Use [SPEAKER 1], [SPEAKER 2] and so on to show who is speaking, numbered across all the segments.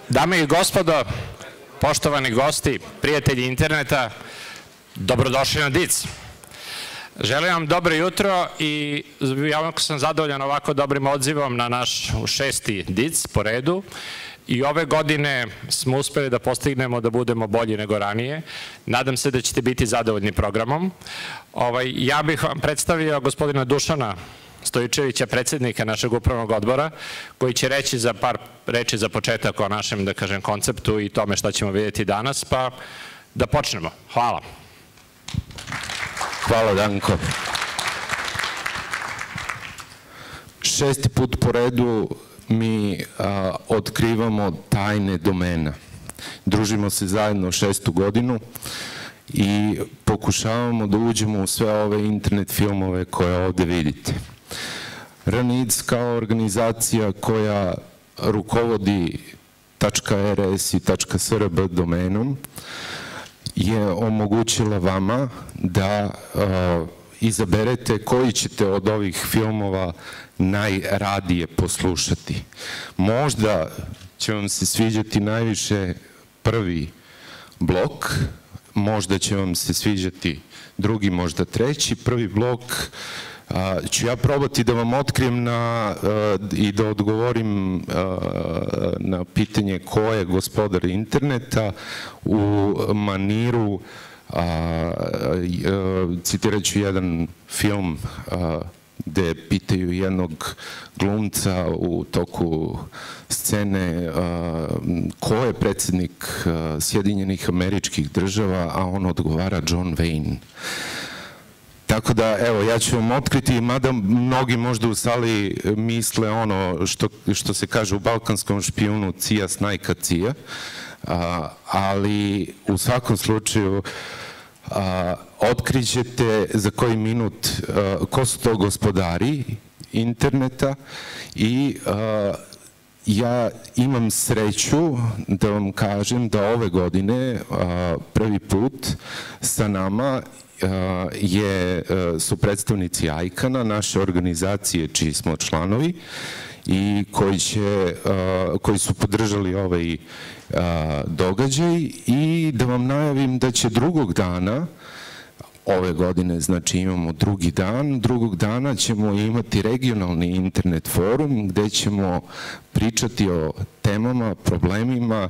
[SPEAKER 1] Dame i gospodo, poštovani gosti, prijatelji interneta, dobrodošli na DIDS. Želim vam dobro jutro i jako sam zadovoljan ovako dobrim odzivom na naš 6. DIDS po redu. I ove godine smo uspeli da postignemo da budemo bolji nego ranije. Nadam se da ćete biti zadovoljni programom. Ja bih vam predstavio gospodina Dušana Stojičevića, predsjednika našeg upravnog odbora, koji će reći za par reči za početak o našem, da kažem, konceptu i tome šta ćemo vidjeti danas, pa da počnemo. Hvala.
[SPEAKER 2] Hvala, Danko. 6. put po redu mi otkrivamo tajne domena. Družimo se zajedno 6. godinu i pokušavamo da uđemo u sve ove internet filmove koje ovde vidite. DIDS kao organizacija koja rukovodi .rs i .srb domenom je omogućila vama da izaberete koji ćete od ovih filmova najradije poslušati. Možda će vam se sviđati najviše prvi blok, možda će vam se sviđati drugi, možda treći. Prvi blok ću ja probati da vam otkrijem i da odgovorim na pitanje ko je gospodar interneta u maniru, citirat ću jedan film gde pitaju jednog glumca u toku scene ko je predsjednik Sjedinjenih Američkih Država, a on odgovara John Wayne. Tako da, evo, ja ću vam otkriti, mada mnogi možda u sali misle ono što se kaže u balkanskom špijunu cija snajka cija, ali u svakom slučaju otkrićete za koji minut ko su to gospodari interneta i ja imam sreću da vam kažem da ove godine prvi put sa nama su predstavnici ICANN-a, naše organizacije čiji smo članovi i koji su podržali ovaj događaj, i da vam najavim da će drugog dana, ove godine, znači imamo drugog dana ćemo imati regionalni internet forum gde ćemo pričati o temama, problemima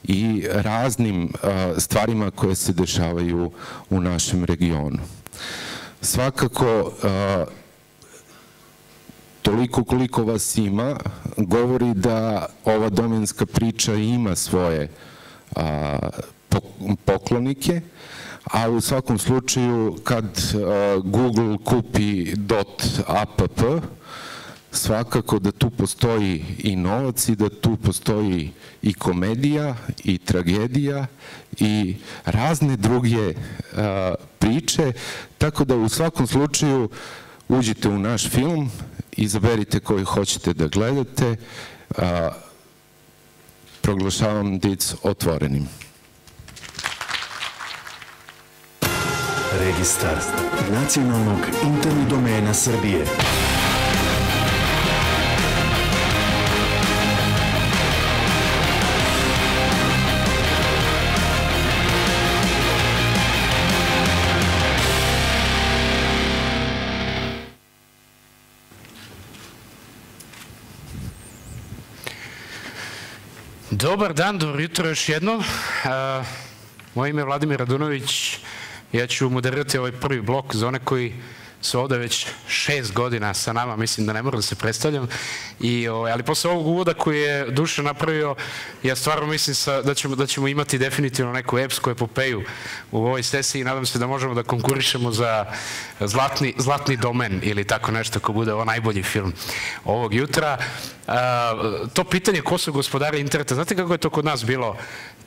[SPEAKER 2] i raznim stvarima koje se dešavaju u našem regionu. Svakako, toliko koliko vas ima, govori da ova domenska priča ima svoje poklonike, a u svakom slučaju kad Google kupi .app, svakako da tu postoji i novac i da tu postoji i komedija i tragedija i razne druge priče, tako da u svakom slučaju uđite u naš film, izaberite koji hoćete da gledate, proglašavam DIDS otvorenim.
[SPEAKER 3] Registar nacionalnog internet domena Srbije.
[SPEAKER 1] Dobar dan, dobro jutro još jednom. Moje ime je Vladimir Radunović. Ja ću moderirati ovaj prvi blok za one koji su ovde već 6 godina sa nama, mislim da ne moram da se predstavljam, ali posle ovog uvoda koji je Duša napravio, ja stvarno mislim da ćemo imati definitivno neku epsku epopeju u ovoj sesiji i nadam se da možemo da konkurišemo za zlatni domen ili tako nešto ko bude ovo najbolji film ovog jutra. To pitanje ko su gospodari interneta, znate kako je to kod nas bilo?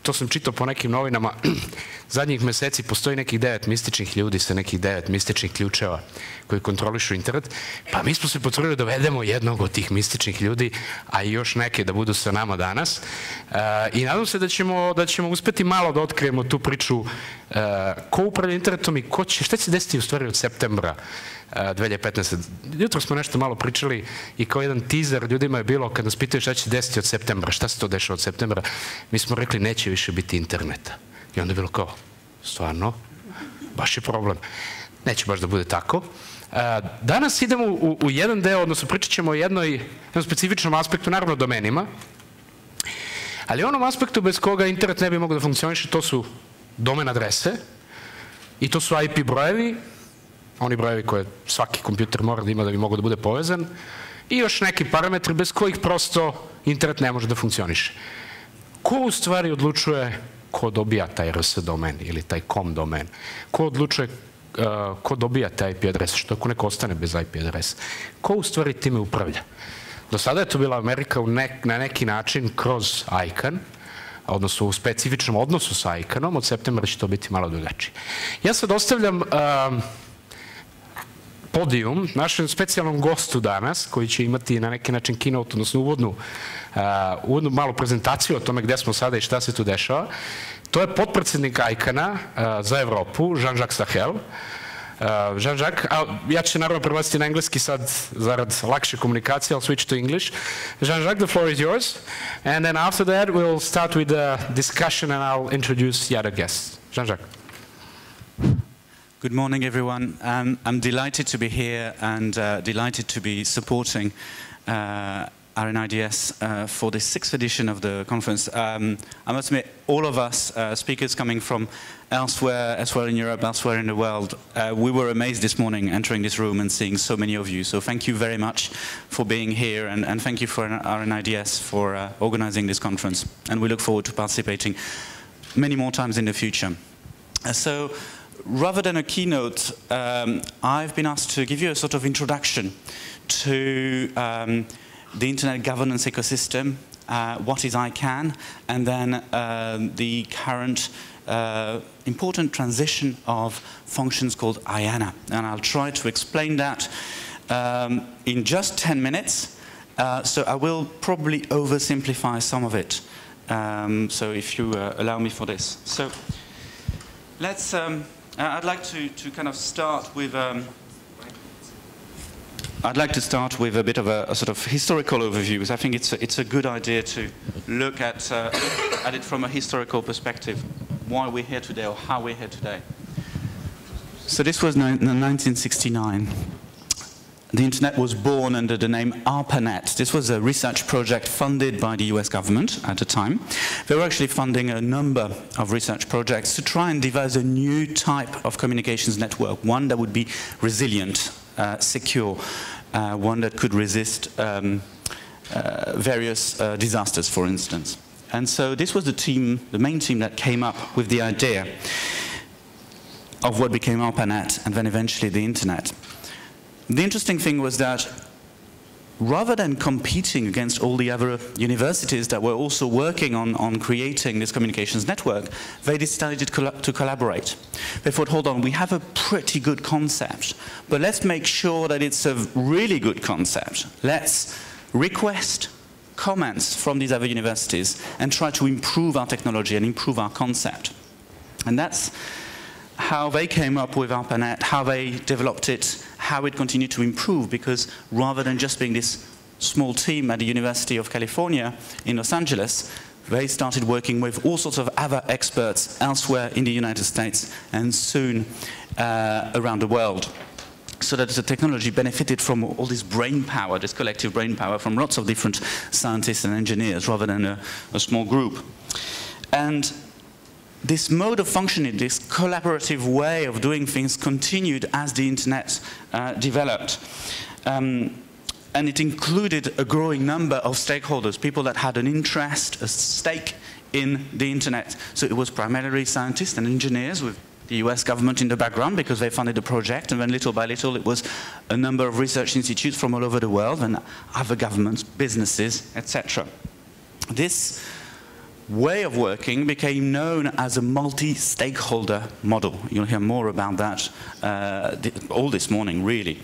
[SPEAKER 1] To sam čitao po nekim novinama, zadnjih meseci postoji nekih 9 mističnih ljudi sa nekih 9 mističnih ključeva.
[SPEAKER 4] koji kontrolišu internet. Pa mi smo se potrudili da dovedemo jednog od tih mističnih ljudi, a i još neke da budu sa nama danas. I nadam se da ćemo uspeti malo da otkrijemo tu priču ko upravlja internetom i šta će se desiti u stvari od septembra 2015. Jutro smo nešto malo pričali i kao jedan teaser ljudima je bilo kad nas pitaju šta će se desiti od septembra, šta se to dešava od septembra, mi smo rekli neće više biti interneta. I onda je bilo kao, stvarno, baš je problem. Neće baš da bude tako. Danas idemo u jedan deo, odnosno pričat ćemo o jednom specifičnom aspektu, naravno domenima, ali onom aspektu bez koga internet ne bi mogao da funkcioniše, to su domen adrese i to su IP brojevi, oni brojevi koje svaki kompjuter mora da ima da bi mogao da bude povezan, i još neki parametri bez kojih prosto internet ne može da funkcioniše. Ko u stvari odlučuje ko dobija taj RS domen ili taj com domen? Ko odlučuje ko dobija taj IP adres? Što ako neko ostane bez IP adresa? Ko u stvari time upravlja? Do sada je to bila Amerika na neki način kroz ICANN, odnosno u specifičnom odnosu sa ICANN-om, od septembra će to biti malo drugačije. Ja sad ostavljam podijum našem specijalnom gostu danas, koji će imati na neki način keynote, odnosno uvodnu malu prezentaciju o tome gde smo sada i šta se tu dešava. To je potpredsednik ICANN-a za Evropu, Jean-Jacques Sahel. Jean-Jacques, ja ću se naravno prebaciti na engleski sad zarad lakše komunikacije, I'll switch to English. Jean-Jacques, the floor is yours. And then after that we'll start with the discussion and I'll introduce the other guests. Jean-Jacques.
[SPEAKER 5] Good morning, everyone. I'm delighted to be here and delighted to be supporting RNIDS for the 6th edition of the conference. I must admit, all of us speakers coming from elsewhere in Europe, elsewhere in the world, we were amazed this morning entering this room and seeing so many of you. So thank you very much for being here, and thank you for RNIDS for organizing this conference. And we look forward to participating many more times in the future. So, rather than a keynote, I've been asked to give you a sort of introduction to the internet governance ecosystem, what is ICANN, and then the current important transition of functions called IANA. And I'll try to explain that in just 10 minutes, so I will probably oversimplify some of it. So if you allow me for this. So let's, I'd like to kind of start with a bit of a sort of historical overview, because I think it's a good idea to look at it from a historical perspective, why we're here today or how we're here today. So this was 1969. The internet was born under the name ARPANET. This was a research project funded by the US government at the time. They were actually funding a number of research projects to try and devise a new type of communications network, one that would be resilient, secure, one that could resist various disasters, for instance. And so this was the main team that came up with the idea of what became ARPANET and then eventually the internet. The interesting thing was that rather than competing against all the other universities that were also working on creating this communications network, they decided to collaborate. They thought, hold on, we have a pretty good concept, but let's make sure that it's a really good concept. Let's request comments from these other universities and try to improve our technology and improve our concept. And that's how they came up with ARPANET, how they developed it, how it continued to improve, because rather than just being this small team at the University of California in Los Angeles, they started working with all sorts of other experts elsewhere in the United States and soon around the world. So that the technology benefited from all this brain power, this collective brain power from lots of different scientists and engineers rather than a small group. And this mode of functioning, this collaborative way of doing things continued as the internet developed. And it included a growing number of stakeholders, people that had an interest, a stake in the internet. So it was primarily scientists and engineers with the US government in the background because they funded the project, and then little by little it was a number of research institutes from all over the world and other governments, businesses, etc. This way of working became known as a multi-stakeholder model. You'll hear more about that all this morning, really.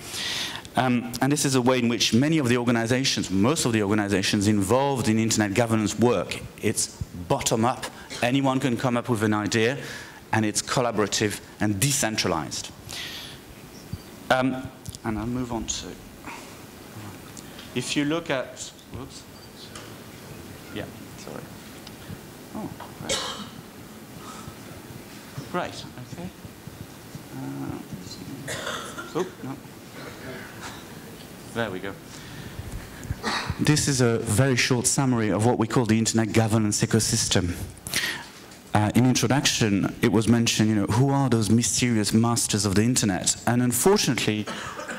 [SPEAKER 5] And this is a way in which many of the organizations, most of the organizations involved in internet governance work. It's bottom-up. Anyone can come up with an idea, and it's collaborative and decentralized. And I'll move on to, if you look at, whoops. Yeah, sorry. Oh, great. Great, okay. Oh, no. There we go. This is a very short summary of what we call the internet governance ecosystem. In introduction, it was mentioned, who are those mysterious masters of the internet? And unfortunately,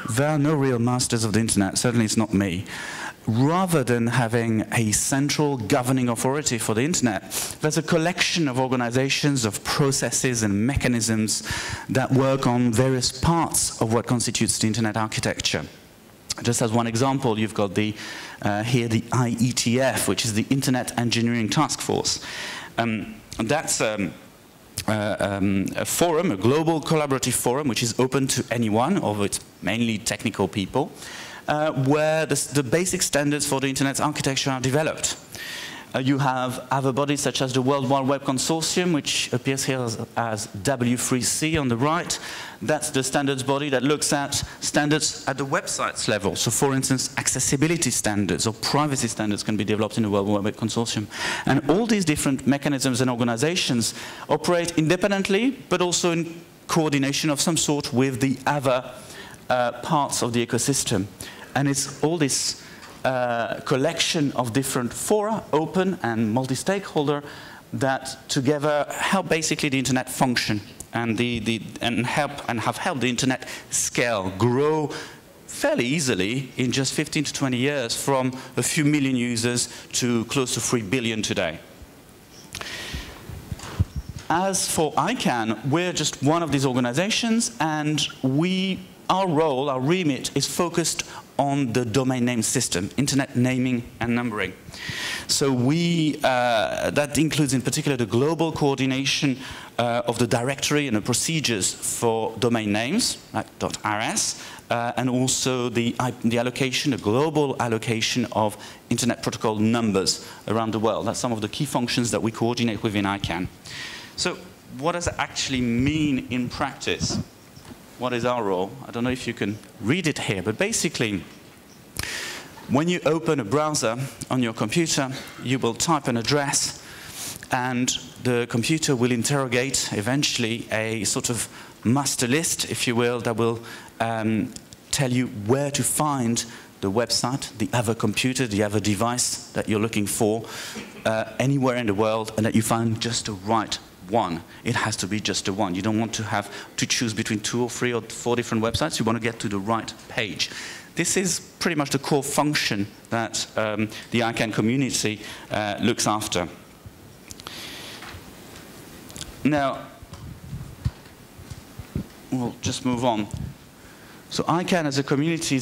[SPEAKER 5] there are no real masters of the internet. Certainly it's not me. Rather than having a central governing authority for the internet, there's a collection of organizations, of processes and mechanisms that work on various parts of what constitutes the internet architecture. Just as one example, you've got here the IETF, which is the Internet Engineering Task Force. That's a forum, a global collaborative forum, which is open to anyone, although it's mainly technical people, where the basic standards for the Internet's architecture are developed. You have other bodies such as the World Wide Web Consortium, which appears here as W3C on the right. That's the standards body that looks at standards at the websites level. So for instance, accessibility standards or privacy standards can be developed in the World Wide Web Consortium. And all these different mechanisms and organizations operate independently, but also in coordination of some sort with the other parts of the ecosystem. And it's all this collection of different fora, open and multi-stakeholder, that together help basically the internet function and have helped the internet scale, grow fairly easily in just 15 to 20 years from a few million users to close to 3 billion today. As for ICANN, we're just one of these organizations, and our role, our remit, is focused on the domain name system, internet naming and numbering. So that includes in particular the global coordination of the directory and the procedures for domain names, like .rs, and also the allocation, the global allocation of internet protocol numbers around the world. That's some of the key functions that we coordinate within ICANN. So what does it actually mean in practice? What is our role? I don't know if you can read it here, but basically, when you open a browser on your computer, you will type an address, and the computer will interrogate eventually a sort of master list, if you will, that will tell you where to find the website, the other computer, the other device that you're looking for, anywhere in the world, and that you find just the right one. It has to be just the one. You don't want to have to choose between 2 or 3 or 4 different websites. You want to get to the right page. This is pretty much the core function that the ICANN community looks after. Now, we'll just move on. So ICANN as a community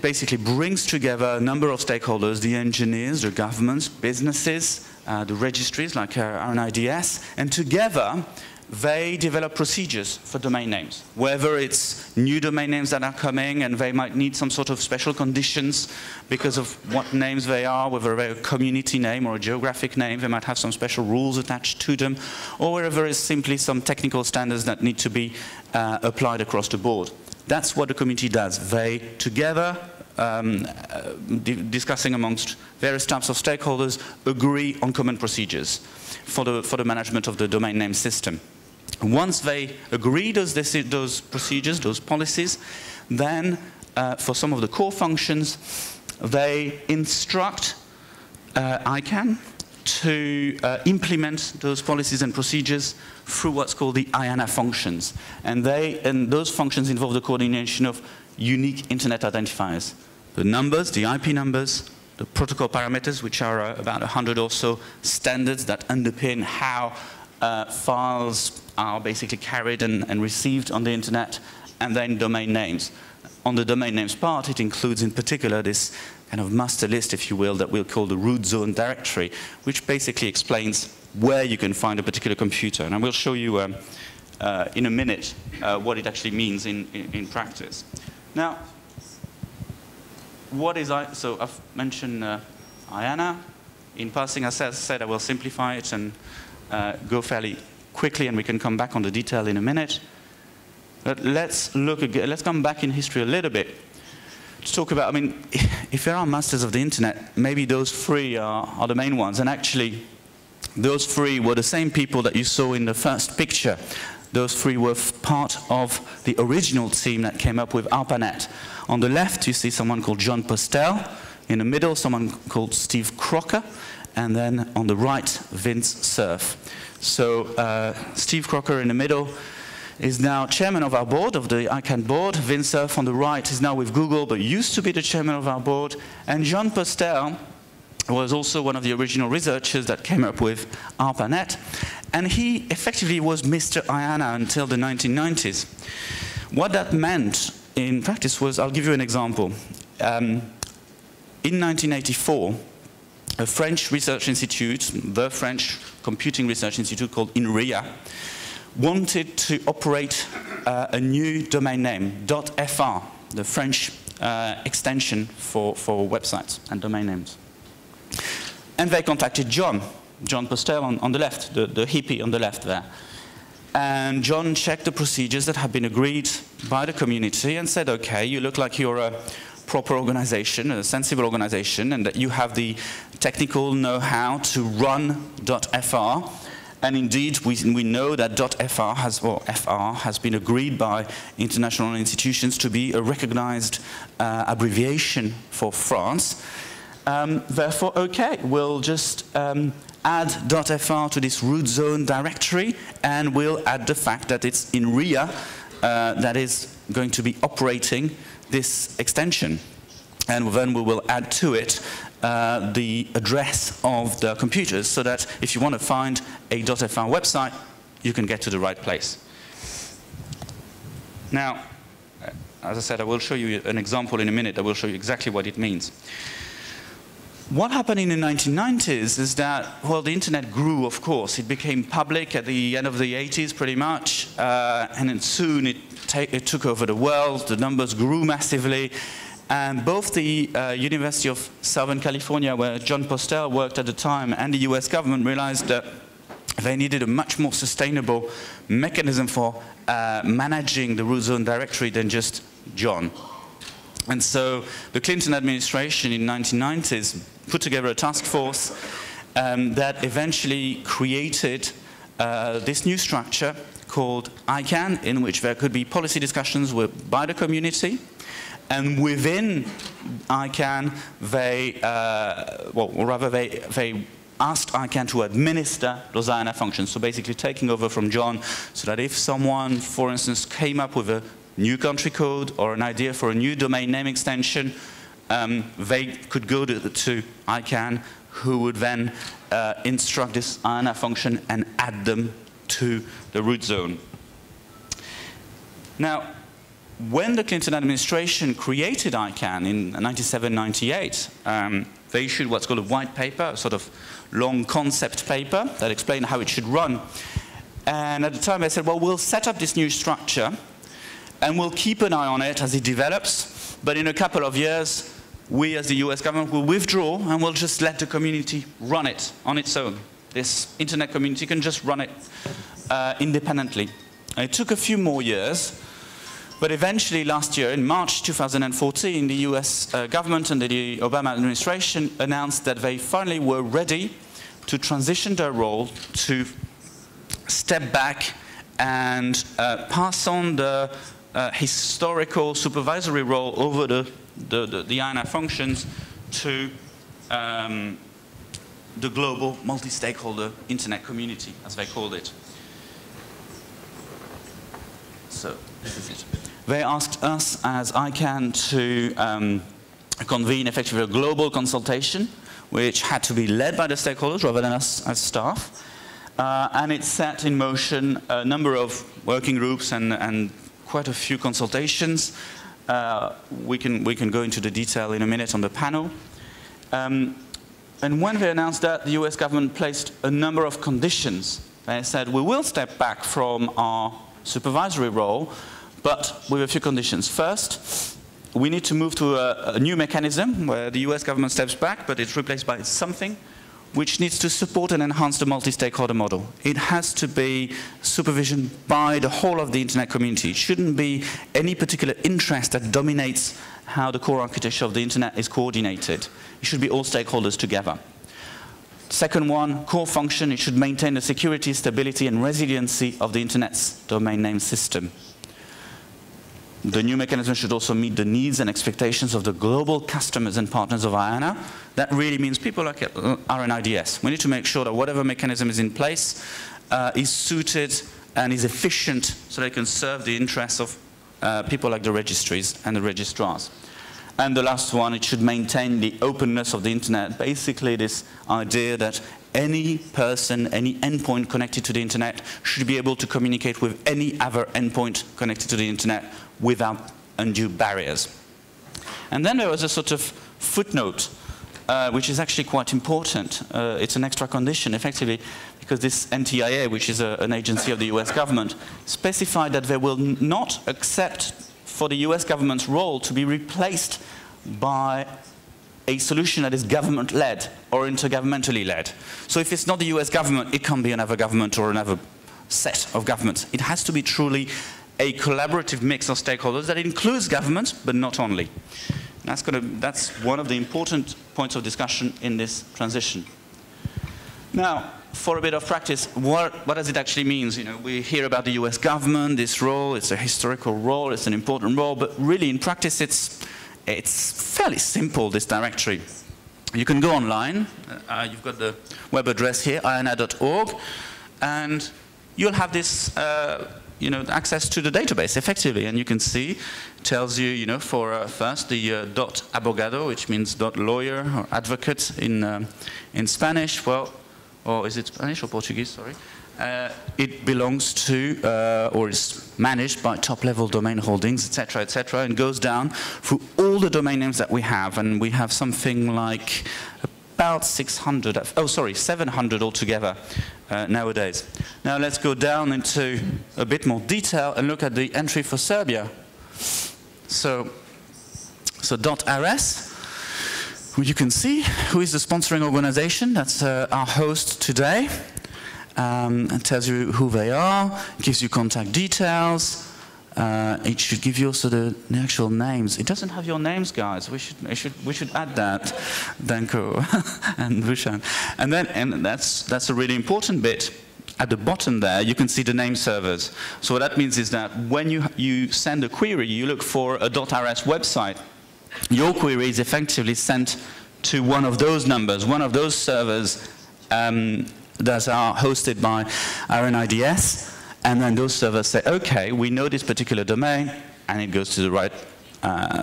[SPEAKER 5] basically brings together a number of stakeholders, the engineers, the governments, businesses, the registries like RNIDS, and together they develop procedures for domain names. Whether it's new domain names that are coming and they might need some sort of special conditions because of what names they are, whether they're a community name or a geographic name, they might have some special rules attached to them, or whether it's simply some technical standards that need to be applied across the board. That's what the community does. They together, discussing amongst various types of stakeholders, agree on common procedures for the management of the domain name system. Once they agree those procedures, those policies, then for some of the core functions, they instruct ICANN to implement those policies and procedures through what's called the IANA functions. And those functions involve the coordination of unique internet identifiers. The numbers, the IP numbers, the protocol parameters, which are about 100 or so standards that underpin how files are basically carried and received on the internet, and then domain names. On the domain names part, it includes in particular this kind of master list, if you will, that we'll call the root zone directory, which basically explains where you can find a particular computer. And I will show you in a minute what it actually means in practice. Now, what is so I've mentioned IANA. In passing, as I said, I will simplify it and go fairly quickly, and we can come back on the detail in a minute. But let's come back in history a little bit to talk about, I mean, if there are masters of the internet, maybe those three are the main ones. And actually, those three were the same people that you saw in the first picture. Those three were part of the original team that came up with ARPANET. On the left, you see someone called John Postel. In the middle, someone called Steve Crocker. And then on the right, Vince Cerf. So Steve Crocker in the middle is now chairman of our board, of the ICANN board. Vince Cerf on the right is now with Google, but used to be the chairman of our board. And John Postel was also one of the original researchers that came up with ARPANET. And he effectively was Mr. IANA until the 1990s. What that meant in practice was, I'll give you an example. In 1984, a French research institute, the French computing research institute called INRIA, wanted to operate a new domain name, .fr, the French extension for websites and domain names. And they contacted John Postel on the left, the hippie on the left there. And John checked the procedures that had been agreed by the community and said, okay, you look like you're a proper organization, a sensible organization, and that you have the technical know-how to run .fr. And indeed, we know that .fr has been agreed by international institutions to be a recognized abbreviation for France. Therefore, okay, we'll just add .fr to this root zone directory, and we'll add the fact that it's INRIA that is going to be operating this extension. And then we will add to it the address of the computers, so that if you want to find a .fr website, you can get to the right place. Now, as I said, I will show you an example in a minute that will show you exactly what it means. What happened in the 1990s is that, well, the internet grew, of course. It became public at the end of the 80s, pretty much, and then soon it took over the world. The numbers grew massively. And both the University of Southern California, where John Postel worked at the time, and the US government realized that they needed a much more sustainable mechanism for managing the root zone directory than just John. And so the Clinton administration in the 1990s put together a task force that eventually created this new structure called ICANN, in which there could be policy discussions by the community. And within ICANN, they asked ICANN to administer those IANA functions. So basically taking over from John, so that if someone, for instance, came up with a new country code or an idea for a new domain name extension, they could go to ICANN, who would then instruct this IANA function and add them to the root zone. Now, when the Clinton administration created ICANN in 97-98, they issued what's called a white paper, a sort of long concept paper that explained how it should run. And at the time, they said, well, we'll set up this new structure, and we'll keep an eye on it as it develops, but in a couple of years, we as the US government will withdraw, and we'll just let the community run it on its own. This internet community can just run it independently. And it took a few more years, but eventually last year, in March 2014, the US government and the Obama administration announced that they finally were ready to transition their role to step back and pass on the historical supervisory role over the IANA functions to the global multi-stakeholder internet community, as they called it. So this is it. They asked us as ICANN to convene effectively a global consultation, which had to be led by the stakeholders rather than us as staff. And it set in motion a number of working groups and quite a few consultations. We can go into the detail in a minute on the panel. And when they announced that, the US government placed a number of conditions. They said, we will step back from our supervisory role, but with a few conditions. First, we need to move to a new mechanism where the US government steps back, but it's replaced by something which needs to support and enhance the multi-stakeholder model. It has to be supervision by the whole of the internet community. It shouldn't be any particular interest that dominates how the core architecture of the internet is coordinated. It should be all stakeholders together. Second one, core function, it should maintain the security, stability, and resiliency of the internet's domain name system. The new mechanism should also meet the needs and expectations of the global customers and partners of IANA. That really means people like RNIDS. We need to make sure that whatever mechanism is in place is suited and is efficient so they can serve the interests of people like the registries and the registrars. And the last one, it should maintain the openness of the internet. Basically, this idea that any person, any endpoint connected to the internet should be able to communicate with any other endpoint connected to the internet without undue barriers. And then there was a sort of footnote, which is actually quite important. It's an extra condition, effectively, because this NTIA, which is an agency of the US government, specified that they will not accept for the US government's role to be replaced by a solution that is government-led or intergovernmentally led. So if it's not the US government, it can't be another government or another set of governments. It has to be truly a collaborative mix of stakeholders that includes governments, but not only. That's one of the important points of discussion in this transition. Now, for a bit of practice, what does it actually mean? You know, we hear about the US government, this role, it's a historical role, it's an important role, but really in practice it's fairly simple, this directory. You can go online, you've got the web address here, iana.org, and you'll have this access to the database effectively, and you can see, it tells you, for first the .abogado, which means .lawyer or advocate in Spanish. Well, or is it Spanish or Portuguese? Sorry. It belongs to or is managed by top-level domain holdings, etc., and goes down through all the domain names that we have, and we have something like about 700 altogether nowadays. Now let's go down into a bit more detail and look at the entry for Serbia. So .rs, who you can see, who is the sponsoring organization, that's our host today. It tells you who they are, gives you contact details. It should give you also the actual names. It doesn't have your names, guys. We should add that, Danko and Rushan. And that's a really important bit. At the bottom there, you can see the name servers. So what that means is that when you send a query, you look for a .rs website, your query is effectively sent to one of those numbers, one of those servers that are hosted by RNIDS. And then those servers say, okay, we know this particular domain, and it goes to the right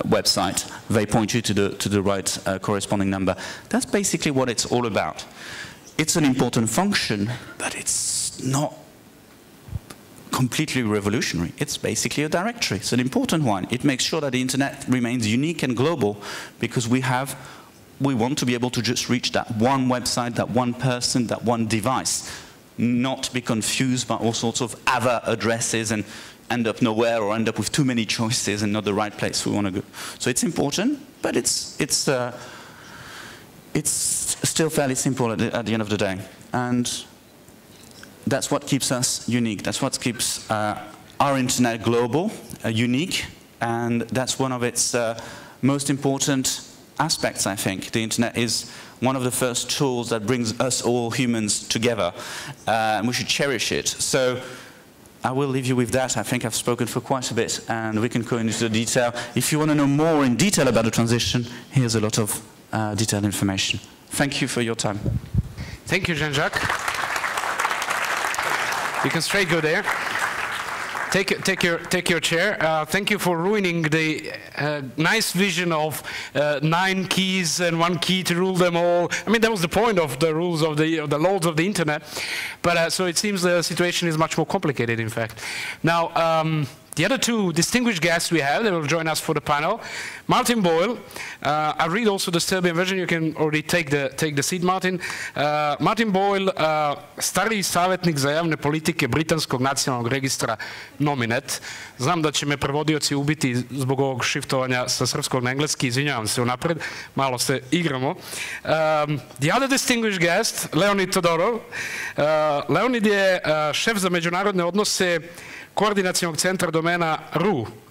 [SPEAKER 5] website. They point you to the right corresponding number. That's basically what it's all about. It's an important function, but it's not completely revolutionary. It's basically a directory. It's an important one. It makes sure that the internet remains unique and global, because we want to be able to just reach that one website, that one person, that one device, not be confused by all sorts of other addresses and end up nowhere or end up with too many choices and not the right place we want to go. So it's important, but it's still fairly simple at the end of the day. And that's what keeps us unique. That's what keeps our internet global, unique, and that's one of its most important aspects, I think. The internet is one of the first tools that brings us all humans together, and we should cherish it. So I will leave you with that. I think I've spoken for quite a bit, and we can go into the detail. If you want to know more in detail about the transition, here's a lot of detailed information. Thank you for your time.
[SPEAKER 4] Thank you, Jean-Jacques. You can straight go there. Take your chair. Thank you for ruining the nice vision of 9 keys and 1 key to rule them all. I mean, that was the point of the rules of the laws of the internet. But so it seems the situation is much more complicated, in fact. Now, The other two distinguished guests we have that will join us for the panel, Martin Boyle. I read also the Serbian version. You can already take the seat, Martin. Martin Boyle, stariji savjetnik za javne politike Britanskog nacionalnog registra Nominet. Znam da će me prevodioci ubiti zbog ovog shiftovanja sa srpskog na engleski. Izvinjavam se unapred. Malo se igramo. The other distinguished guest, Leonid Todorov. Leonid je šef za međunarodne odnose Koordinacionog centra domena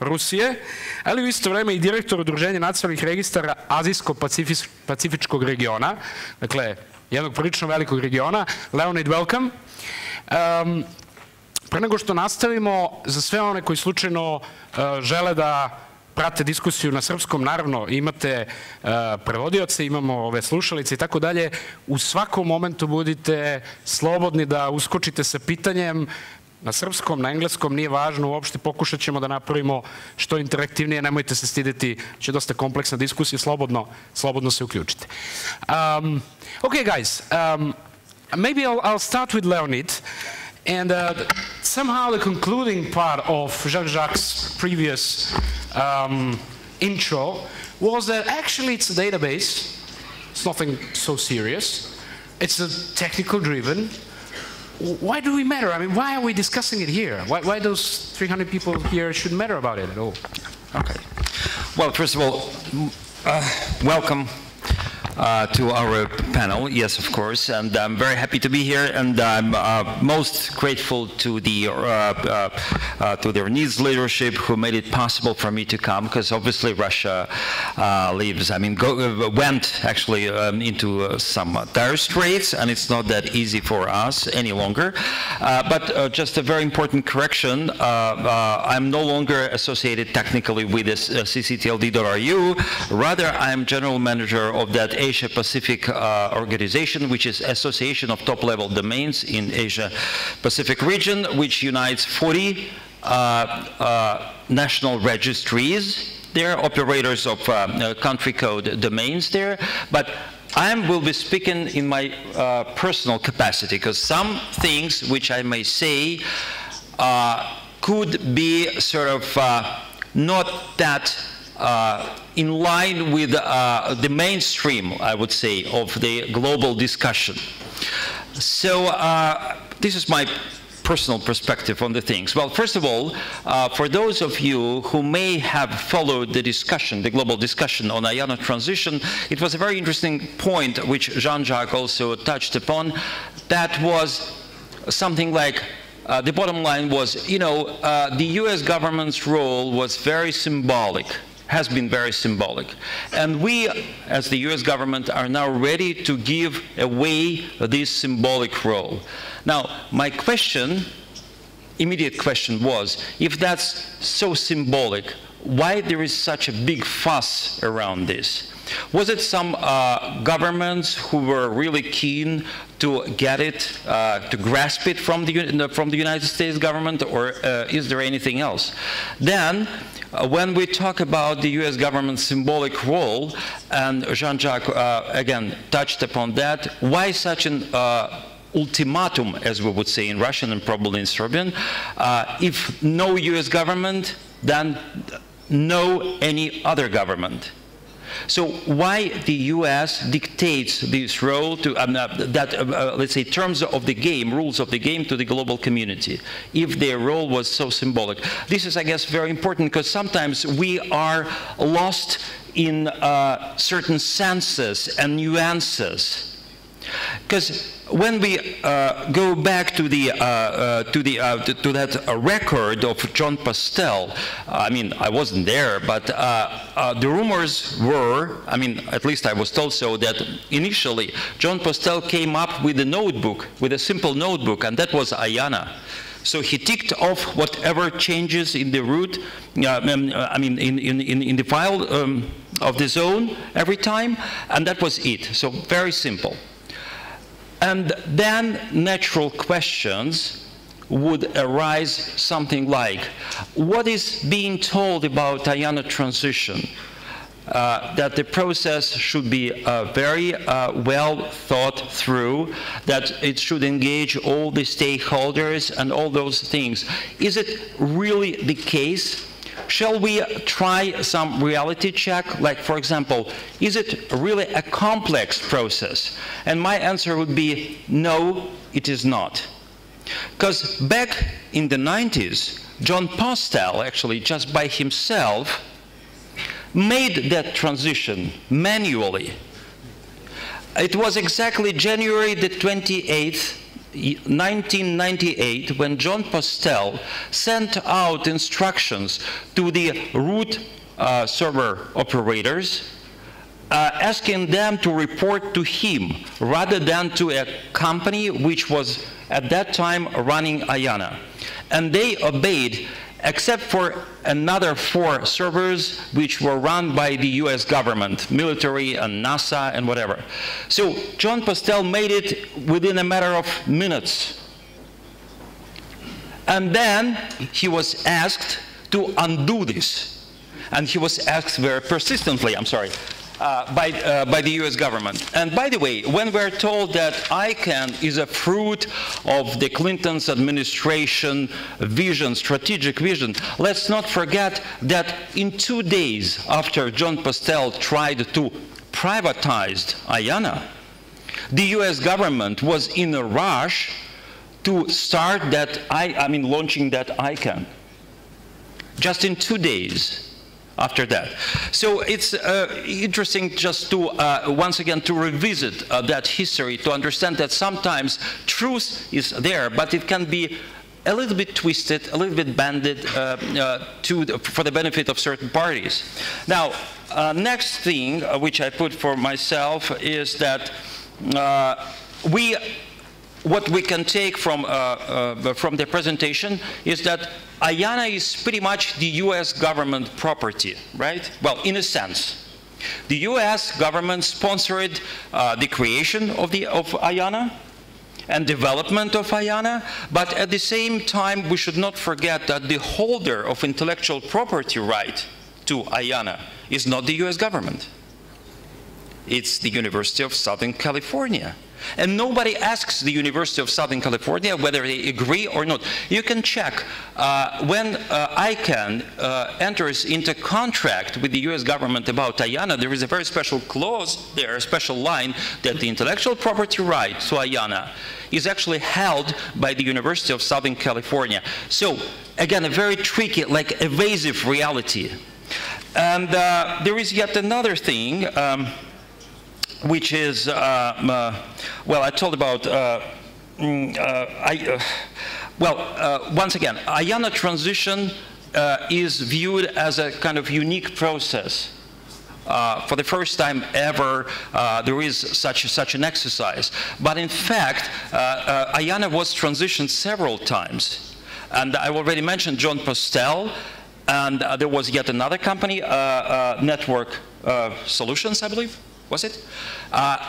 [SPEAKER 4] Rusije, ali u isto vreme i direktor Udruženja nacionalnih registara Azijsko-Pacifičkog regiona, dakle, jednog prilično velikog regiona. Leonid, welcome. Pre nego što nastavimo, za sve one koji slučajno žele da prate diskusiju na srpskom, naravno imate prevodioce, imamo ove slušalice i tako dalje. U svakom momentu budite slobodni da uskočite sa pitanjem, na srpskom, na engleskom, nije važno, uopšte pokušat ćemo da napravimo što interaktivnije, nemojte se stideti, će dosta kompleksna diskusija, slobodno se uključite. Okay, guys, maybe I'll start with Leonid, and somehow the concluding part of Jean-Jacques' previous intro was that actually it's a database, it's nothing so serious, it's a technical driven. Why do we matter? I mean, why are we discussing it here? Why those 300 people here should matter about it at all?
[SPEAKER 6] Okay. Well, first of all, welcome to our panel. Yes, of course, and I'm very happy to be here, and I'm most grateful to the NIDS leadership who made it possible for me to come, because obviously Russia went actually into some dire straits, and it's not that easy for us any longer. But just a very important correction, I'm no longer associated technically with this cctld.ru, rather I'm general manager of that Asia-Pacific organization, which is Association of Top-Level Domains in Asia-Pacific region, which unites 40 national registries. They're operators of country code domains there, but I will be speaking in my personal capacity, because some things which I may say could be sort of not that in line with the mainstream, I would say, of the global discussion. So this is my personal perspective on the things. Well, first of all, for those of you who may have followed the discussion, the global discussion on IANA transition, it was a very interesting point which Jean-Jacques also touched upon. That was something like the bottom line was, you know, the US government's role was very symbolic, has been very symbolic. And we, as the US government, are now ready to give away this symbolic role. Now, my immediate question was, if that's so symbolic, why there is such a big fuss around this? Was it some governments who were really keen to get it, to grasp it from the United States government, or is there anything else? Then, when we talk about the US government's symbolic role, and Jean-Jacques again touched upon that, why such an ultimatum, as we would say in Russian and probably in Serbian? If no US government, then no any other government. So why the US dictates this role to let's say, terms of the game, rules of the game to the global community, if their role was so symbolic? This is, I guess, very important, because sometimes we are lost in certain senses and nuances. Because when we go back to that record of John Pastel, I mean, I wasn't there, but the rumors were, I mean, at least I was told so, that initially John Pastel came up with a notebook, with a simple notebook, and that was IANA. So he ticked off whatever changes in the root, I mean, in the file of the zone every time, and that was it. So very simple. And then natural questions would arise, something like, what is being told about IANA transition? that the process should be very well thought through, that it should engage all the stakeholders and all those things. Is it really the case? Shall we try some reality check? Like, for example, is it really a complex process? And my answer would be, no, it is not. Because back in the 90s, John Postel, actually just by himself, made that transition manually. It was exactly January the 28th, 1998, when John Postel sent out instructions to the root server operators, asking them to report to him rather than to a company which was at that time running IANA. And they obeyed, except for another 4 servers which were run by the US government, military and NASA and whatever. So John Postel made it within a matter of minutes. And then he was asked to undo this. And he was asked very persistently, by the US government. And by the way, when we're told that ICANN is a fruit of the Clinton's administration vision, strategic vision, let's not forget that in 2 days after John Postel tried to privatize IANA, the US government was in a rush to start that, launching that ICANN. Just in 2 days. After that. So it's interesting just to, once again, to revisit that history, to understand that sometimes truth is there, but it can be a little bit twisted, a little bit bended for the benefit of certain parties. Now, next thing which I put for myself is that what we can take from the presentation is that IANA is pretty much the US government property, right? Well, in a sense. The US government sponsored the creation of IANA and development of IANA, but at the same time, we should not forget that the holder of intellectual property right to IANA is not the US government. It's the University of Southern California. And nobody asks the University of Southern California whether they agree or not. You can check when ICANN enters into contract with the US government about IANA, there is a very special clause there, a special line, that the intellectual property right to IANA is actually held by the University of Southern California. So, again, a very tricky, like evasive reality. And there is yet another thing, which is, well, I told about, once again, IANA transition is viewed as a kind of unique process. For the first time ever, there is such an exercise. But in fact, IANA was transitioned several times. And I already mentioned John Postel, and there was yet another company, Network Solutions, I believe. Was it?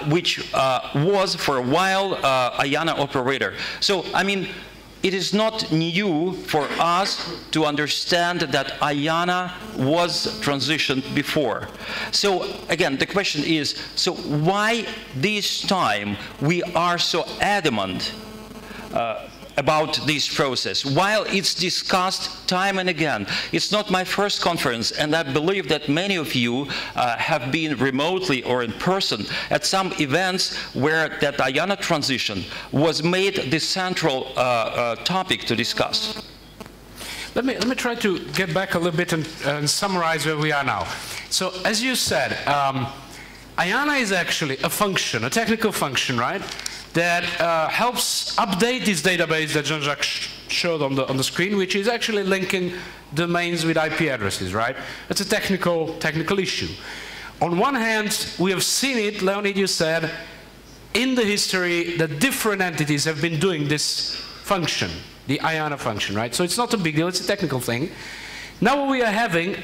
[SPEAKER 6] Which was for a while IANA operator. So, I mean, it is not new for us to understand that IANA was transitioned before. So, again, the question is, so why this time we are so adamant about this process, while it's discussed time and again? It's not my first conference, and I believe that many of you have been remotely or in person at some events where that IANA transition was made the central topic to discuss.
[SPEAKER 4] Let me try to get back a little bit and summarize where we are now. So, as you said, IANA is actually a function, a technical function, right? That helps update this database that Jean-Jacques showed on the screen, which is actually linking domains with IP addresses, right? It's a technical issue. On one hand, we have seen it, Leonid, you said, in the history that different entities have been doing this function, the IANA function, right? So it's not a big deal, it's a technical thing. Now what we are having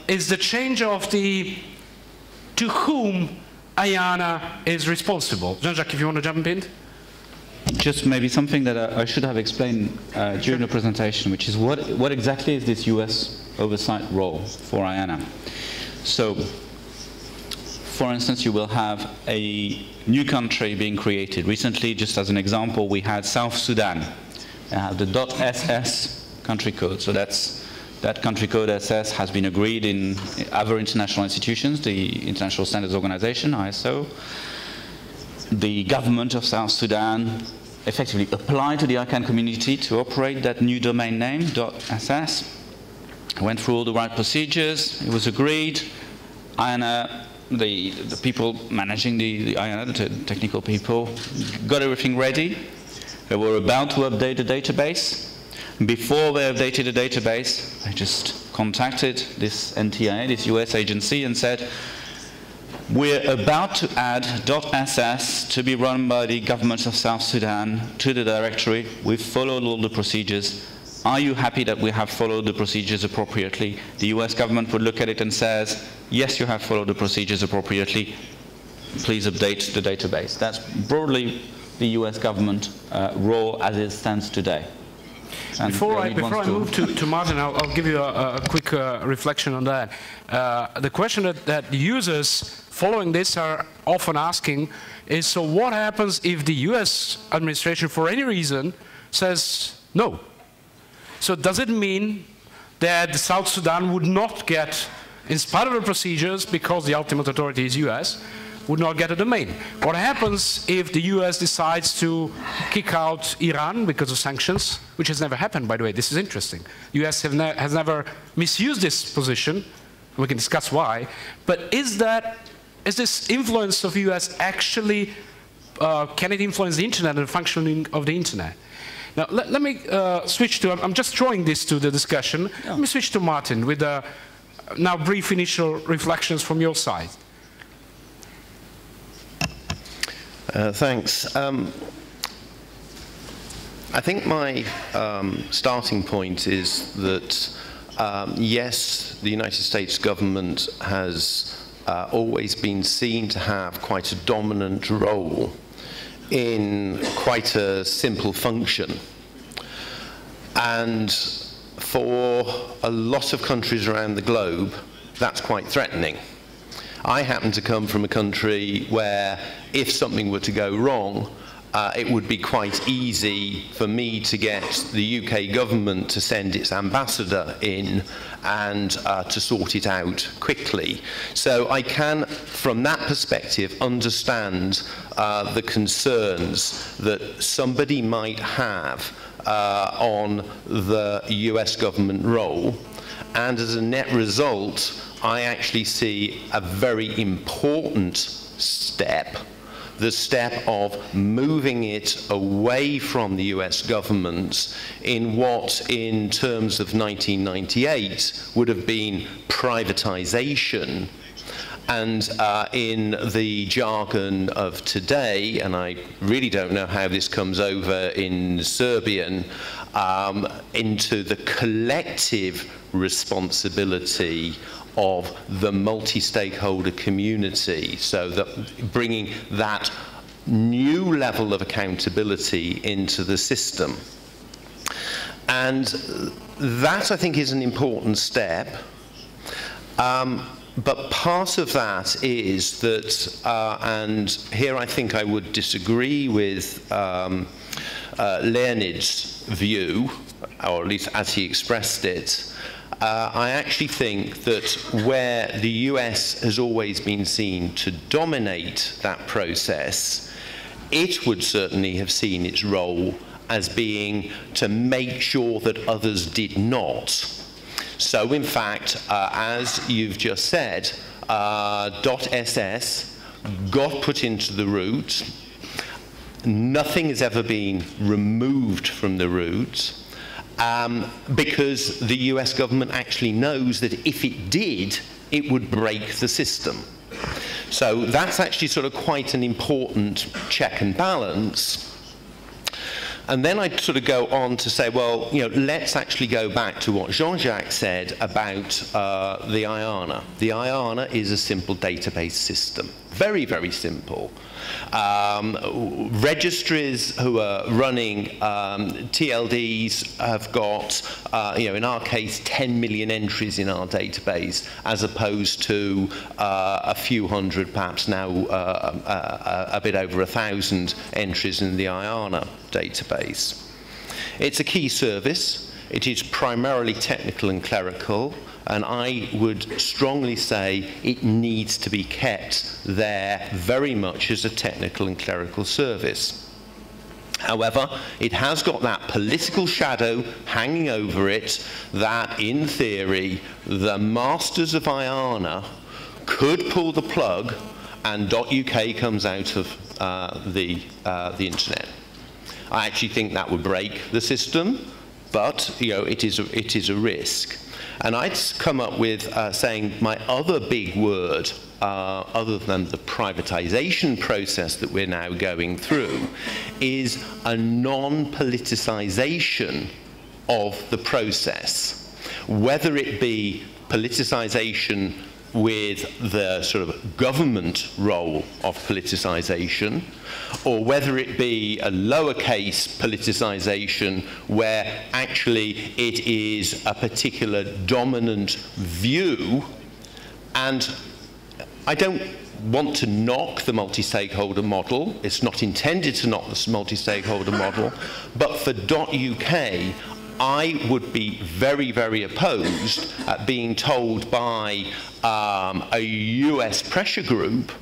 [SPEAKER 4] is the change of the to whom IANA is responsible. Jean-Jacques, if you want to jump in.
[SPEAKER 5] Just maybe something that I should have explained during the presentation, which is what exactly is this US oversight role for IANA? So, for instance, you will have a new country being created. Recently, just as an example, we had South Sudan. They have the .ss country code. So that country code SS has been agreed in other international institutions, the International Standards Organization, ISO. The government of South Sudan effectively applied to the ICANN community to operate that new domain name, .ss. Went through all the right procedures, it was agreed. IANA, the people managing the IANA, the technical people, got everything ready. They were about to update the database. Before they updated the database, they just contacted this NTIA, this US agency, and said, we're about to add .ss to be run by the government of South Sudan to the directory. We've followed all the procedures. Are you happy that we have followed the procedures appropriately? The US government would look at it and says, yes, you have followed the procedures appropriately. Please update the database. That's broadly the US government role as it stands today. And
[SPEAKER 4] before I move to Martin, I'll give you a quick reflection on that. The question that users following this are often asking is, so what happens if the US administration, for any reason, says no? So does it mean that South Sudan would not get, in spite of the procedures, because the ultimate authority is US, would not get a domain? What happens if the US decides to kick out Iran because of sanctions, which has never happened, by the way? This is interesting. The US has never misused this position. We can discuss why. But is this influence of US actually, can it influence the internet and the functioning of the internet? Now, let me switch to, I'm just throwing this to the discussion. Yeah. Let me switch to Martin with now brief initial reflections from your side.
[SPEAKER 7] Thanks. I think my starting point is that, yes, the United States government has always been seen to have quite a dominant role in quite a simple function. And for a lot of countries around the globe, that's quite threatening. I happen to come from a country where if something were to go wrong, it would be quite easy for me to get the UK government to send its ambassador in and to sort it out quickly. So I can, from that perspective, understand the concerns that somebody might have on the US government role. And as a net result, I actually see a very important step, the step of moving it away from the US government in what, in terms of 1998, would have been privatization. And in the jargon of today, and I really don't know how this comes over in Serbian, into the collective responsibility of the multi-stakeholder community, so that bringing that new level of accountability into the system. And that, I think, is an important step. But part of that is that, and here I think I would disagree with Leonid's view, or at least as he expressed it. I actually think that where the US has always been seen to dominate that process, it would certainly have seen its role as being to make sure that others did not. So in fact, as you've just said, .ss got put into the root. Nothing has ever been removed from the root. Because the US government actually knows that if it did, it would break the system. So that's actually sort of quite an important check and balance. And then I'd sort of go on to say, well, you know, let's actually go back to what Jean-Jacques said about the IANA. The IANA is a simple database system. Very, very simple. Registries who are running TLDs have got, you know, in our case, 10 million entries in our database, as opposed to a few hundred, perhaps now a bit over 1,000 entries in the IANA database. It's a key service. It is primarily technical and clerical, and I would strongly say it needs to be kept there very much as a technical and clerical service. However, it has got that political shadow hanging over it that, in theory, the masters of IANA could pull the plug and .uk comes out of the internet. I actually think that would break the system, but you know, it is a risk. And I'd come up with saying my other big word, other than the privatization process that we're now going through, is a non-politicization of the process. Whether it be politicization with the sort of government role of politicization, or whether it be a lowercase politicization where actually it is a particular dominant view. And I don't want to knock the multi-stakeholder model. It's not intended to knock the multi-stakeholder model, but for .uk, I would be very, very opposed at being told by a US pressure group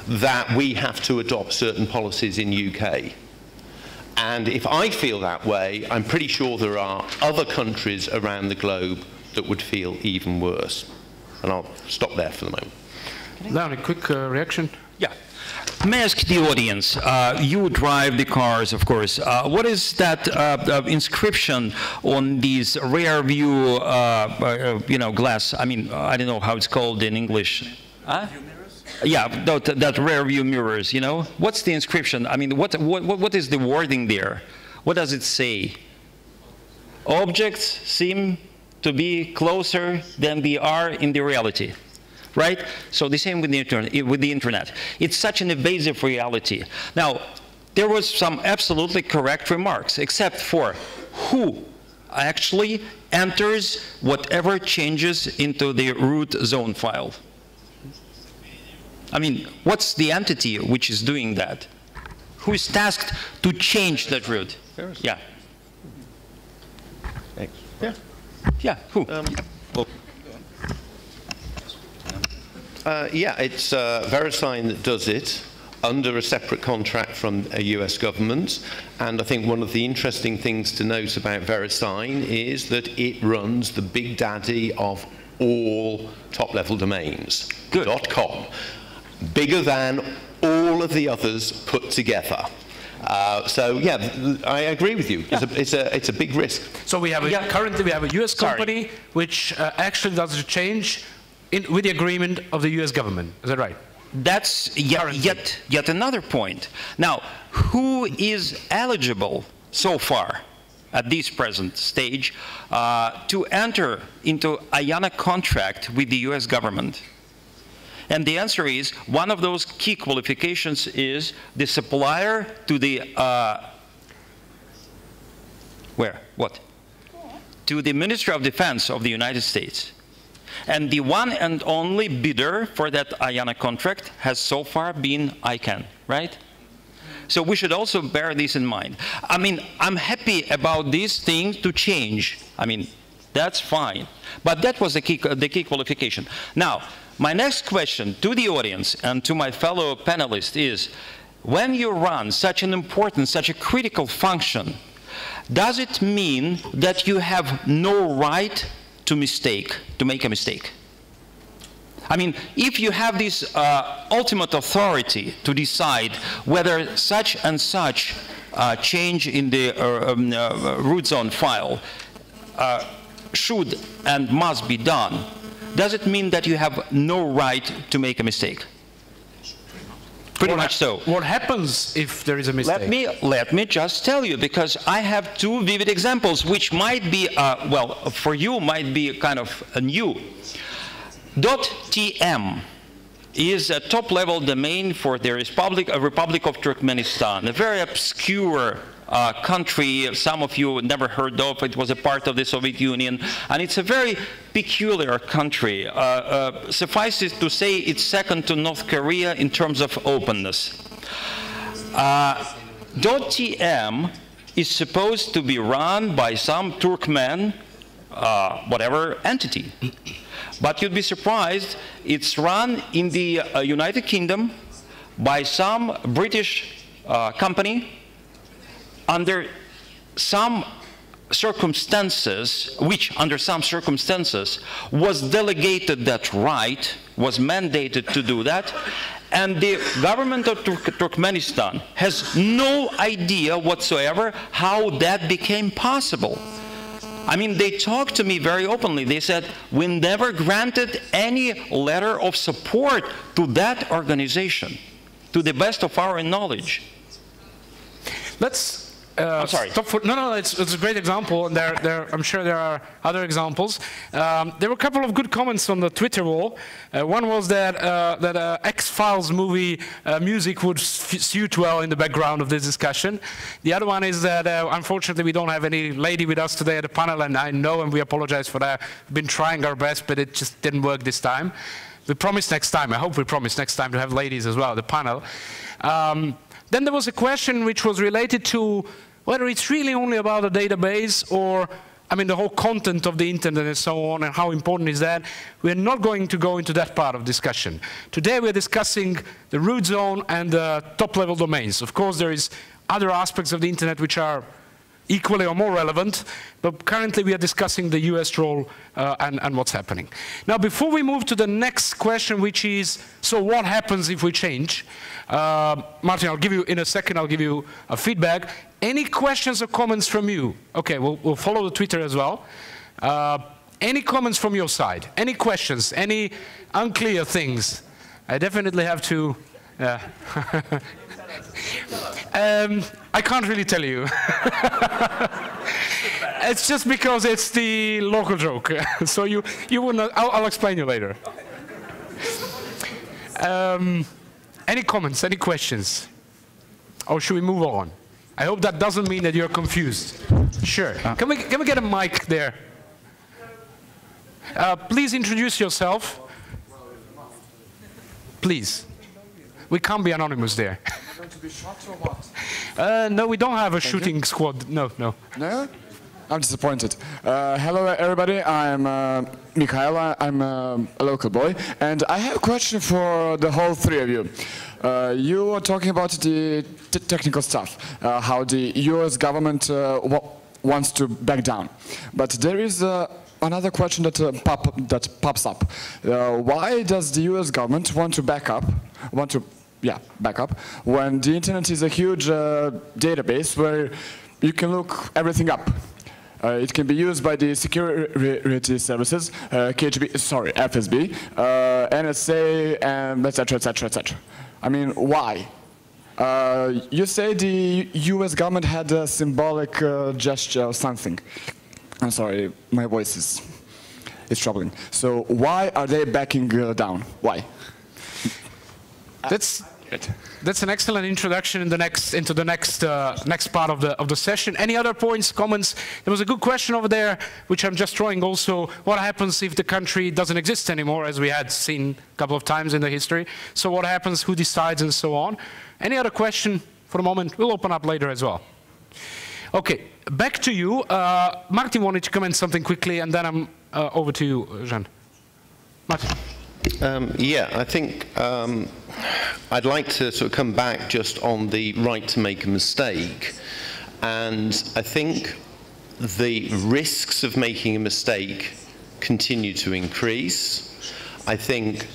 [SPEAKER 7] that we have to adopt certain policies in UK. And if I feel that way, I'm pretty sure there are other countries around the globe that would feel even worse. And I'll stop there for the moment.
[SPEAKER 4] Leon, a quick reaction?
[SPEAKER 6] Yeah. May I ask the audience, you drive the cars, of course. What is that inscription on these rear view, you know, glass? I mean, I don't know how it's called in English. Huh? Yeah, that rear view mirrors, you know? What's the inscription? I mean, what is the wording there? What does it say? Objects seem to be closer than they are in the reality. Right? So the same with the internet. It's such an evasive reality. Now, there was some absolutely correct remarks, except for who actually enters whatever changes into the root zone file. I mean, what's the entity which is doing that? Who is tasked to change that root? Yeah.
[SPEAKER 7] Thanks. Yeah.
[SPEAKER 6] Yeah, who?
[SPEAKER 7] Yeah, it's VeriSign that does it under a separate contract from a US government. And I think one of the interesting things to note about VeriSign is that it runs the big daddy of all top-level domains.
[SPEAKER 6] Good.
[SPEAKER 7] .com. Bigger than all of the others put together. So yeah, I agree with you. Yeah. It's a big risk.
[SPEAKER 4] So we have currently we have a US company which actually does the change with the agreement of the US government. Is that right?
[SPEAKER 6] That's yet another point. Now, who is eligible so far at this present stage to enter into IANA contract with the US government? And the answer is, one of those key qualifications is the supplier to the, to the Ministry of Defense of the United States. And the one and only bidder for that IANA contract has so far been ICANN, right? So we should also bear this in mind. I mean, I'm happy about these things to change. I mean, that's fine. But that was the key qualification. Now, my next question to the audience and to my fellow panelists is, when you run such an important, such a critical function, does it mean that you have no right to make a mistake? I mean, if you have this ultimate authority to decide whether such and such change in the root zone file should and must be done, does it mean that you have no right to make a mistake? Pretty much so.
[SPEAKER 4] What happens if there is a mistake?
[SPEAKER 6] Let me just tell you, because I have two vivid examples, which might be, well, for you might be kind of new. .tm is a top-level domain for the Republic of Turkmenistan, a very obscure country some of you never heard of. It was a part of the Soviet Union, and it's a very peculiar country. Suffice it to say, it's second to North Korea in terms of openness. .tm is supposed to be run by some Turkmen, whatever entity. But you'd be surprised, it's run in the United Kingdom by some British company under some circumstances, which under some circumstances was delegated that right, was mandated to do that, and the government of Turkmenistan has no idea whatsoever how that became possible. I mean, they talked to me very openly. They said, we never granted any letter of support to that organization, to the best of our knowledge.
[SPEAKER 4] Let's
[SPEAKER 6] I'm sorry.
[SPEAKER 4] No, it's a great example, and I'm sure there are other examples. There were a couple of good comments on the Twitter wall. One was that X-Files movie music would suit well in the background of this discussion. The other one is that unfortunately we don't have any lady with us today at the panel, and I know, and we apologize for that. We've been trying our best, but it just didn't work this time. We promise next time. I hope we promise next time to have ladies as well at the panel. Then there was a question which was related to whether it's really only about a database or, I mean, the whole content of the internet and so on, and how important is that. We're not going to go into that part of discussion. Today we're discussing the root zone and the top-level domains. Of course, there is other aspects of the internet which are equally or more relevant, but currently we are discussing the US role and what's happening. Now, before we move to the next question, which is, so what happens if we change? Martin, I'll give you, in a second, I'll give you a feedback. Any questions or comments from you? Okay, we'll follow the Twitter as well. Any comments from your side? Any questions? Any unclear things? I definitely have to... I can't really tell you. It's just because it's the local joke. So you wouldn't. I'll explain you later. Any comments? Any questions? Or should we move on? I hope that doesn't mean that you're confused. Sure. Can we get a mic there? Please introduce yourself. Please. We can't be anonymous there.
[SPEAKER 8] Going to be shot or what?
[SPEAKER 4] No, we don't have a shooting squad. No.
[SPEAKER 8] No? I'm disappointed. Hello, everybody. I'm Mikhaila. I'm a local boy. And I have a question for the whole three of you. You were talking about the technical stuff, how the US government wants to back down. But there is another question that pops up. Why does the US government want to back up when the internet is a huge database where you can look everything up? It can be used by the security services, FSB, NSA, and etc., etc., etc. I mean, why? You say the US government had a symbolic gesture or something. I'm sorry, my voice is troubling. So why are they backing down? Why?
[SPEAKER 4] That's an excellent introduction into the next part of the session. Any other points, comments? There was a good question over there, which I'm just throwing also. What happens if the country doesn't exist anymore, as we had seen a couple of times in the history? So what happens, who decides, and so on? Any other question for the moment? We'll open up later as well. Okay, back to you. Martin wanted to comment something quickly, and then I'm over to you, Jean. Martin.
[SPEAKER 7] Yeah, I think I'd like to sort of come back just on the right to make a mistake. And I think the risks of making a mistake continue to increase. I think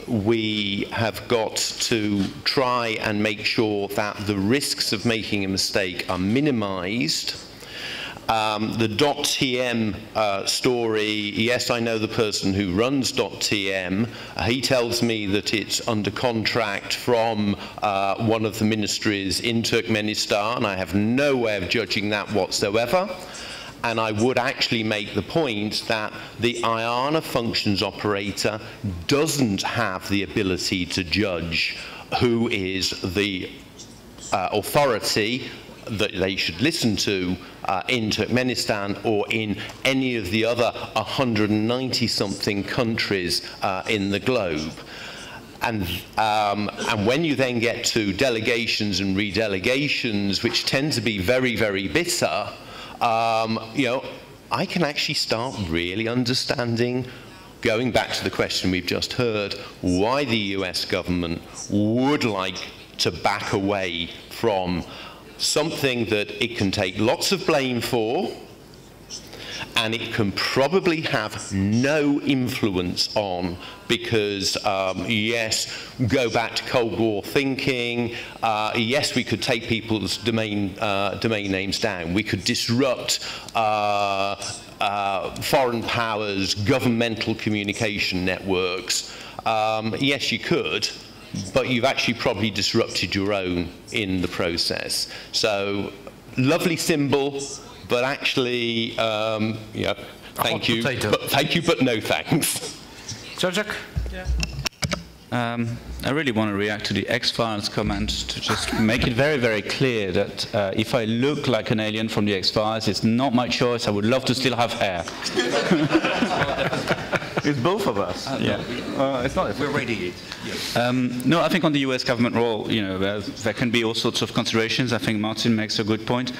[SPEAKER 7] we have got to try and make sure that the risks of making a mistake are minimized. The .tm story, yes, I know the person who runs .tm. He tells me that it's under contract from one of the ministries in Turkmenistan. I have no way of judging that whatsoever. And I would actually make the point that the IANA functions operator doesn't have the ability to judge who is the authority that they should listen to in Turkmenistan or in any of the other 190-something countries in the globe. And when you then get to delegations and redelegations, which tend to be very, very bitter, you know, I can actually start really understanding, going back to the question we've just heard, why the US government would like to back away from something that it can take lots of blame for, and it can probably have no influence on, because yes, go back to Cold War thinking, yes, we could take people's domain names down, we could disrupt foreign powers' governmental communication networks. Yes, you could, but you've actually probably disrupted your own in the process. So, lovely symbol, but actually, yeah, thank you, but no thanks.
[SPEAKER 4] Georgiak?
[SPEAKER 9] Yeah. I really want to react to the X-Files comment to just make it very, very clear that if I look like an alien from the X-Files, it's not my choice. I would love to still have hair. It's both of us. Yeah. It's not. We're radiated. Yes. No, I think on the U.S. government role, you know, there can be all sorts of considerations. I think Martin makes a good point.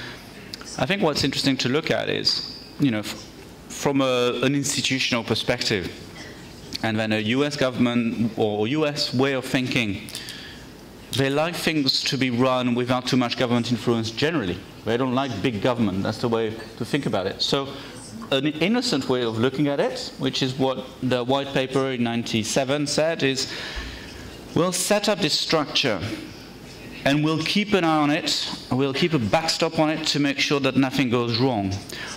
[SPEAKER 9] I think what's interesting to look at is, you know, from an institutional perspective, and then a US government or US way of thinking, they like things to be run without too much government influence generally. They don't like big government. That's the way to think about it. So an innocent way of looking at it, which is what the white paper in '97 said, is we'll set up this structure and we'll keep an eye on it, we'll keep a backstop on it to make sure that nothing goes wrong.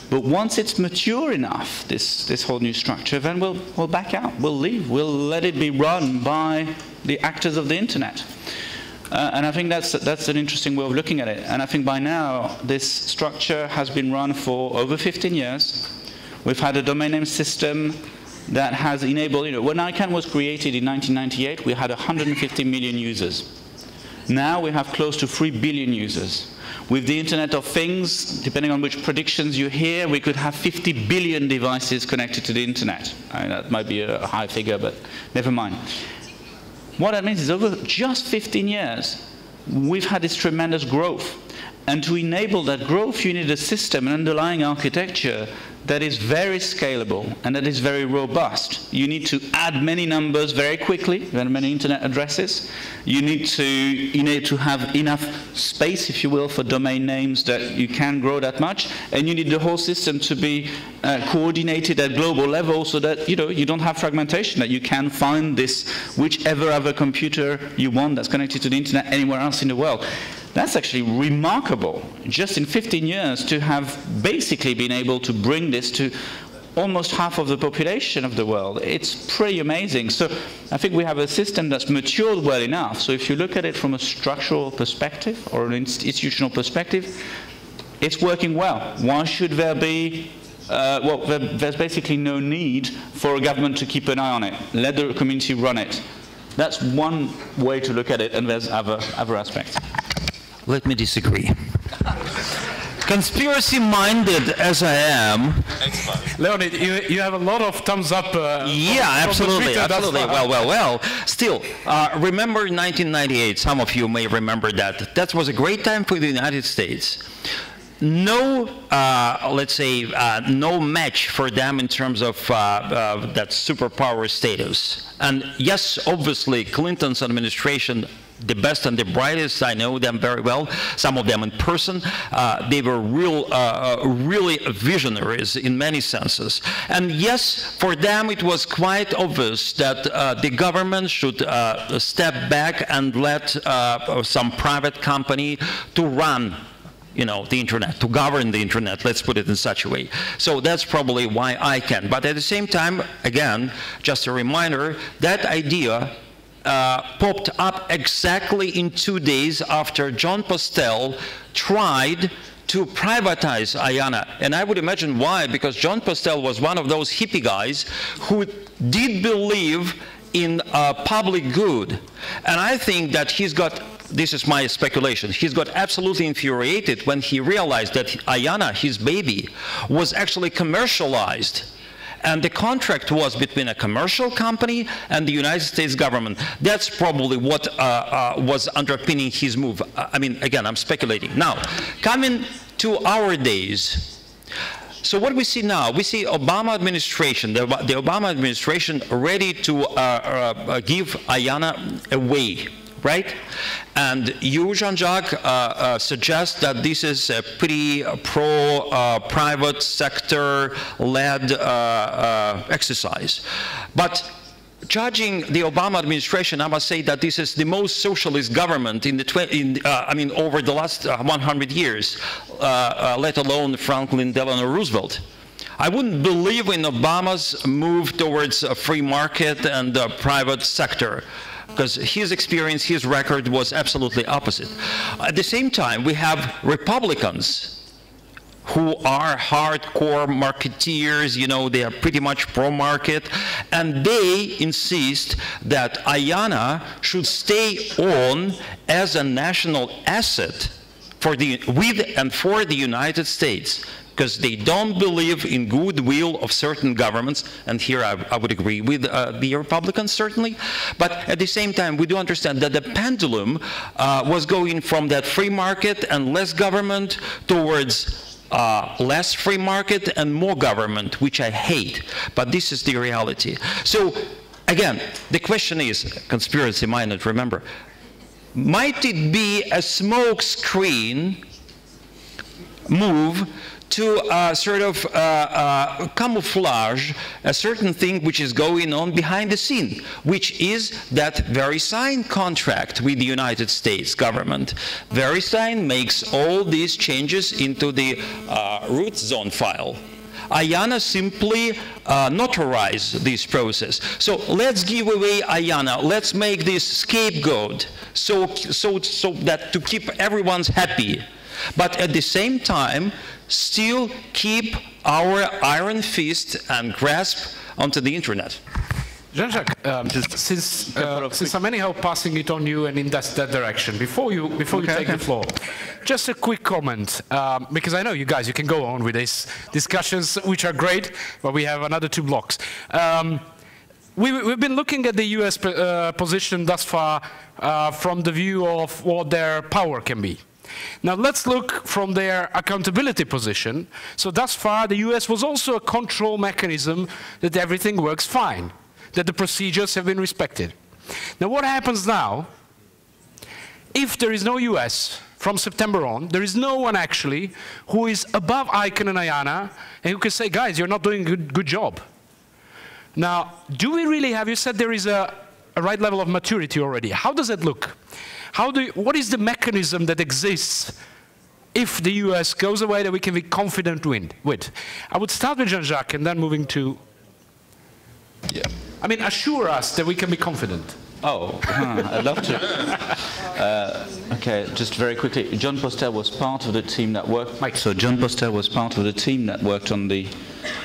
[SPEAKER 9] But once it's mature enough, this whole new structure, then we'll back out, we'll leave, we'll let it be run by the actors of the internet. And I think that's an interesting way of looking at it. And I think by now, this structure has been run for over 15 years. We've had a domain name system that has enabled, you know, when ICANN was created in 1998, we had 150 million users. Now we have close to 3 billion users. With the Internet of Things, depending on which predictions you hear, we could have 50 billion devices connected to the Internet. I mean, that might be a high figure, but never mind. What that means is over just 15 years, we've had this tremendous growth. And to enable that growth, you need a system, an underlying architecture that is very scalable and that is very robust. You need to add many numbers very quickly, very many internet addresses. You need to have enough space, if you will, for domain names that you can grow that much. And you need the whole system to be coordinated at global level so that you don't have fragmentation, that you can find this whichever other computer you want that's connected to the internet anywhere else in the world. That's actually remarkable, just in 15 years, to have basically been able to bring this to almost half of the population of the world. It's pretty amazing. So I think we have a system that's matured well enough. So if you look at it from a structural perspective or an institutional perspective, it's working well. Why should there be well, there's basically no need for a government to keep an eye on it. Let the community run it. That's one way to look at it, and there's other aspects.
[SPEAKER 10] Let me disagree. Conspiracy-minded as I am.
[SPEAKER 4] Leonid, you have a lot of thumbs up.
[SPEAKER 10] Yeah, absolutely, absolutely. Well. Still, remember 1998, some of you may remember that. That was a great time for the United States. No, let's say, no match for them in terms of that superpower status. And yes, obviously, Clinton's administration, the best and the brightest, I know them very well, some of them in person. They were really visionaries in many senses. And yes, for them it was quite obvious that the government should step back and let some private company to run
[SPEAKER 6] you know, the internet, to govern the internet, let's put it in such a way. So that's probably why I can. But at the same time, again, just a reminder, that idea popped up exactly in 2 days after John Postel tried to privatize IANA. And I would imagine why, because John Postel was one of those hippie guys who did believe in public good. And I think that he's got, this is my speculation, he's got absolutely infuriated when he realized that IANA, his baby, was actually commercialized. And the contract was between a commercial company and the United States government. That's probably what was underpinning his move. I mean, again, I'm speculating. Now, coming to our days, so what we see now, we see Obama administration, the Obama administration ready to give IANA away, right? And you, Jean-Jacques, suggest that this is a pretty pro-private sector-led exercise. But judging the Obama administration, I must say that this is the most socialist government in the over the last 100 years, let alone Franklin Delano Roosevelt. I wouldn't believe in Obama's move towards a free market and a private sector, because his experience, his record was absolutely opposite. At the same time, we have Republicans who are hardcore marketeers, you know, they are pretty much pro-market, and they insist that IANA should stay on as a national asset for the, with and for the United States, because they don't believe in goodwill of certain governments, and here I would agree with the Republicans, certainly. But at the same time, we do understand that the pendulum was going from that free market and less government towards less free market and more government, which I hate, but this is the reality. So again, the question is, conspiracy-minded, remember, might it be a smoke screen move to sort of camouflage a certain thing which is going on behind the scene, which is that VeriSign contract with the United States government. VeriSign makes all these changes into the root zone file. IANA simply notarized this process. So let's give away IANA. Let's make this scapegoat so that to keep everyone's happy. But at the same time, still keep our iron fist and grasp onto the internet.
[SPEAKER 4] Jean-Jacques, since I'm anyhow passing it on you and in that direction, before you take the floor, just a quick comment, because I know you guys, you can go on with these discussions, which are great, but we have another 2 blocks. We've been looking at the US position thus far from the view of what their power can be. Now let's look from their accountability position. So thus far the US was also a control mechanism that everything works fine, that the procedures have been respected. Now what happens now, if there is no US from September on, there is no one actually who is above ICANN and IANA and who can say, guys, you're not doing a good job. Now, do we really have, you said there is a right level of maturity already. How does it look? What is the mechanism that exists if the US goes away that we can be confident with? I would start with Jean-Jacques and then moving to, I mean, assure us that we can be confident.
[SPEAKER 9] Oh, I'd love to. Okay, just very quickly, John Postel was part of the team that worked. So John Postel was part of the team that worked on the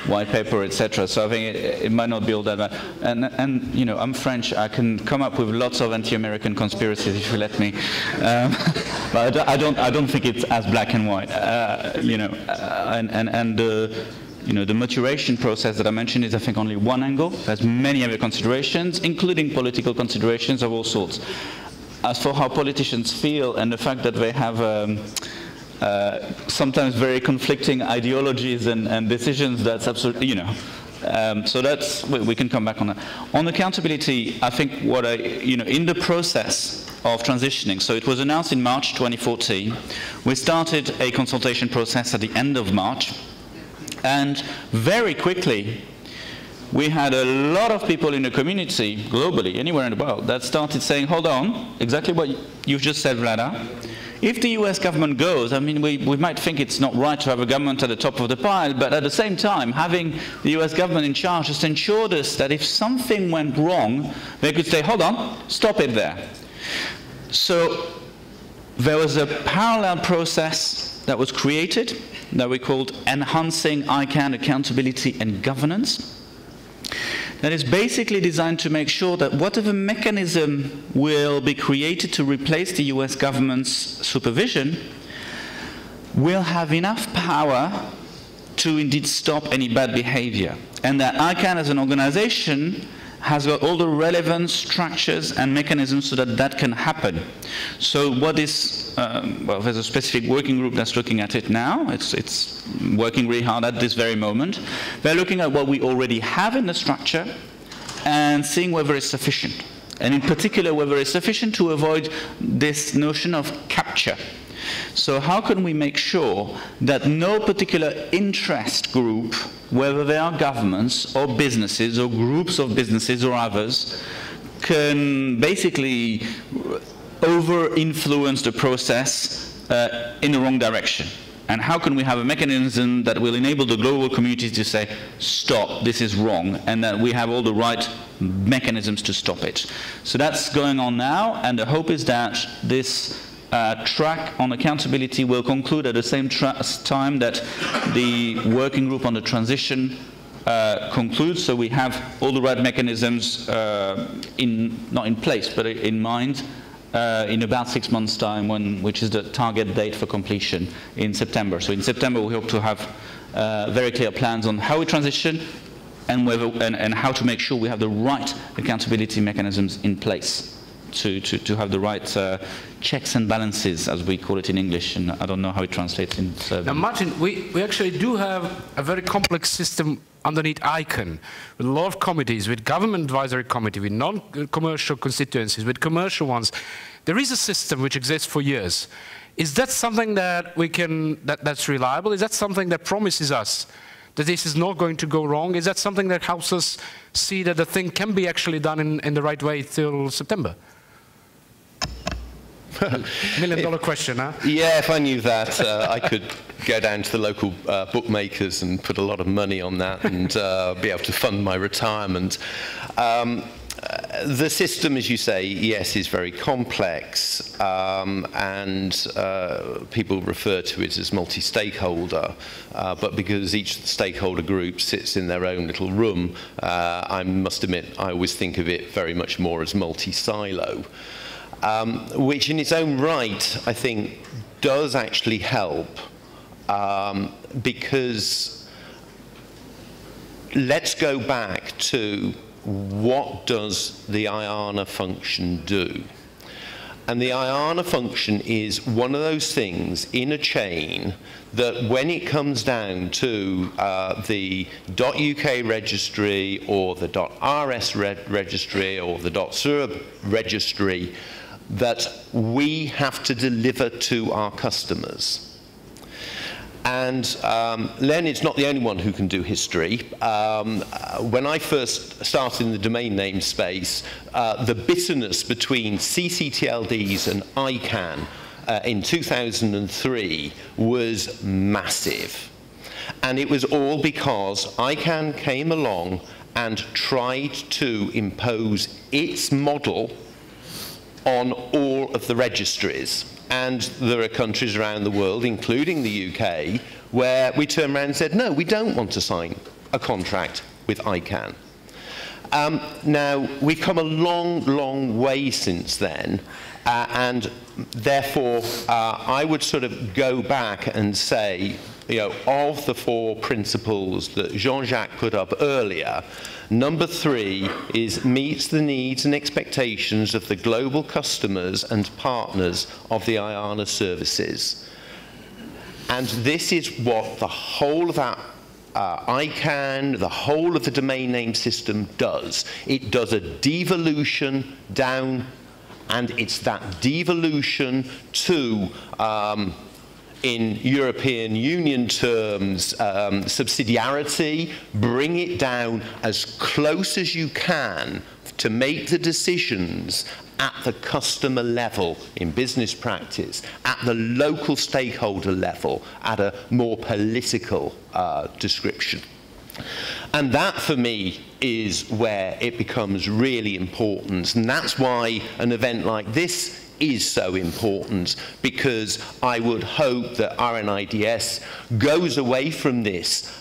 [SPEAKER 9] white paper, etc. So I think it might not be all that bad. And you know, I'm French. I can come up with lots of anti-American conspiracies if you let me. But I don't think it's as black and white. You know, you know, the maturation process that I mentioned is, I think, only one angle. There's many other considerations, including political considerations of all sorts. As for how politicians feel and the fact that they have sometimes very conflicting ideologies and decisions, that's absolutely, you know. So that's, we can come back on that. On accountability, I think what you know, in the process of transitioning, so it was announced in March 2014. We started a consultation process at the end of March. And very quickly, we had a lot of people in the community, globally, anywhere in the world, that started saying, hold on, exactly what you've just said, Vlada. if the US government goes, I mean, we might think it's not right to have a government at the top of the pile, but at the same time, having the US government in charge just ensured us that if something went wrong, they could say, hold on, stop it there. So there was a parallel process that was created that we called Enhancing ICANN Accountability and Governance. That is basically designed to make sure that whatever mechanism will be created to replace the US government's supervision will have enough power to indeed stop any bad behavior. And that ICANN as an organization has got all the relevant structures and mechanisms so that that can happen. So what is, well, there's a specific working group that's looking at it now. It's working really hard at this very moment. They're looking at what we already have in the structure and seeing whether it's sufficient. And in particular, whether it's sufficient to avoid this notion of capture. So how can we make sure that no particular interest group, whether they are governments or businesses or groups of businesses or others, can basically over-influence the process in the wrong direction? And how can we have a mechanism that will enable the global community to say, stop, this is wrong, and that we have all the right mechanisms to stop it? So that's going on now, and the hope is that this track on accountability will conclude at the same time that the working group on the transition concludes, so we have all the right mechanisms not in place, but in mind in about 6 months' time, which is the target date for completion in September. So in September we hope to have very clear plans on how we transition and, and how to make sure we have the right accountability mechanisms in place to have the right checks and balances, as we call it in English, and I don't know how it translates in Serbian.
[SPEAKER 4] Now, Martin, we actually do have a very complex system underneath ICANN, with a lot of committees, with government advisory committee, with non-commercial constituencies, with commercial ones. There is a system which exists for years. Is that something that we can, that's reliable? Is that something that promises us that this is not going to go wrong? Is that something that helps us see that the thing can be actually done in the right way till September? $1 million question, huh?
[SPEAKER 7] Yeah, if I knew that, I could go down to the local bookmakers and put a lot of money on that and be able to fund my retirement. The system, as you say, yes, is very complex, and people refer to it as multi-stakeholder, but because each stakeholder group sits in their own little room, I must admit, I always think of it very much more as multi-silo. Which in its own right, I think, does actually help, because let's go back to what does the IANA function do? And the IANA function is one of those things in a chain that when it comes down to the .uk registry or the .rs registry or the .serb registry, that we have to deliver to our customers. And Leonid's not the only one who can do history. When I first started in the domain name space, the bitterness between CCTLDs and ICANN in 2003 was massive. And it was all because ICANN came along and tried to impose its model on all of the registries. And there are countries around the world, including the UK, where we turned around and said, no, we don't want to sign a contract with ICANN. Now, we've come a long, long way since then, and therefore, I would sort of go back and say, you know, of the 4 principles that Jean-Jacques put up earlier, number 3 is meets the needs and expectations of the global customers and partners of the IANA services. And this is what the whole of that ICANN, the whole of the domain name system does. It does a devolution down, and it's that devolution to in European Union terms, subsidiarity, bring it down as close as you can to make the decisions at the customer level in business practice, at the local stakeholder level, at a more political description. And that, for me, is where it becomes really important. And that's why an event like this is so important, because I would hope that RNIDS goes away from this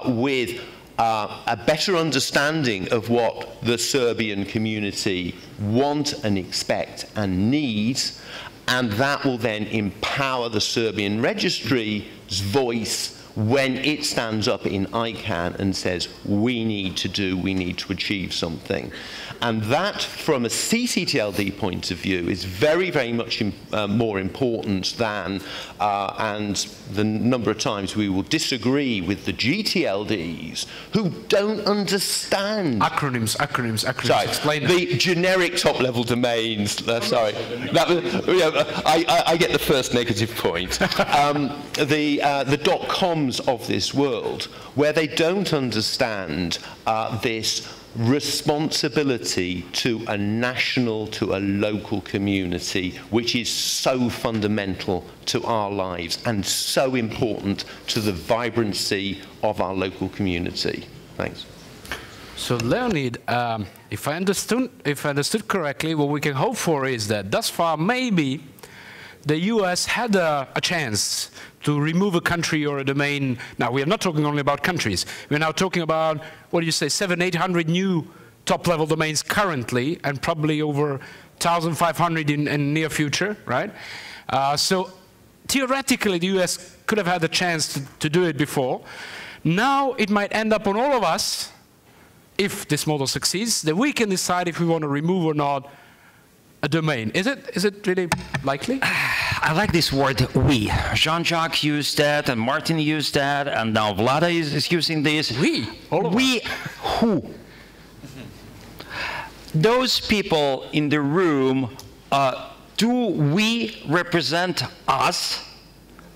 [SPEAKER 7] with a better understanding of what the Serbian community want and expect and needs, and that will then empower the Serbian registry's voice when it stands up in ICANN and says, we need to achieve something. And that, from a CCTLD point of view, is very, very much more important than, and the number of times we will disagree with the GTLDs who don't understand.
[SPEAKER 4] Acronyms.
[SPEAKER 7] Sorry,
[SPEAKER 4] explain
[SPEAKER 7] the generic top-level domains. Sorry, I get the first negative point. The .coms of this world, where they don't understand this responsibility to a national, to a local community, which is so fundamental to our lives and so important to the vibrancy of our local community. Thanks.
[SPEAKER 4] So, Leonid, if I understood correctly, what we can hope for is that thus far maybe the US had a chance to remove a country or a domain. Now, we are not talking only about countries. We're now talking about, what do you say, 700-800 new top-level domains currently, and probably over 1,500 in near future, right? So theoretically, the US could have had the chance to do it before. Now it might end up on all of us, if this model succeeds, that we can decide if we want to remove or not a domain. Is it really likely?
[SPEAKER 10] I like this word, we. Jean-Jacques used that, and Martin used that, and now Vlade is using this.
[SPEAKER 4] We? All of
[SPEAKER 10] we, who? Those people in the room, do we represent us?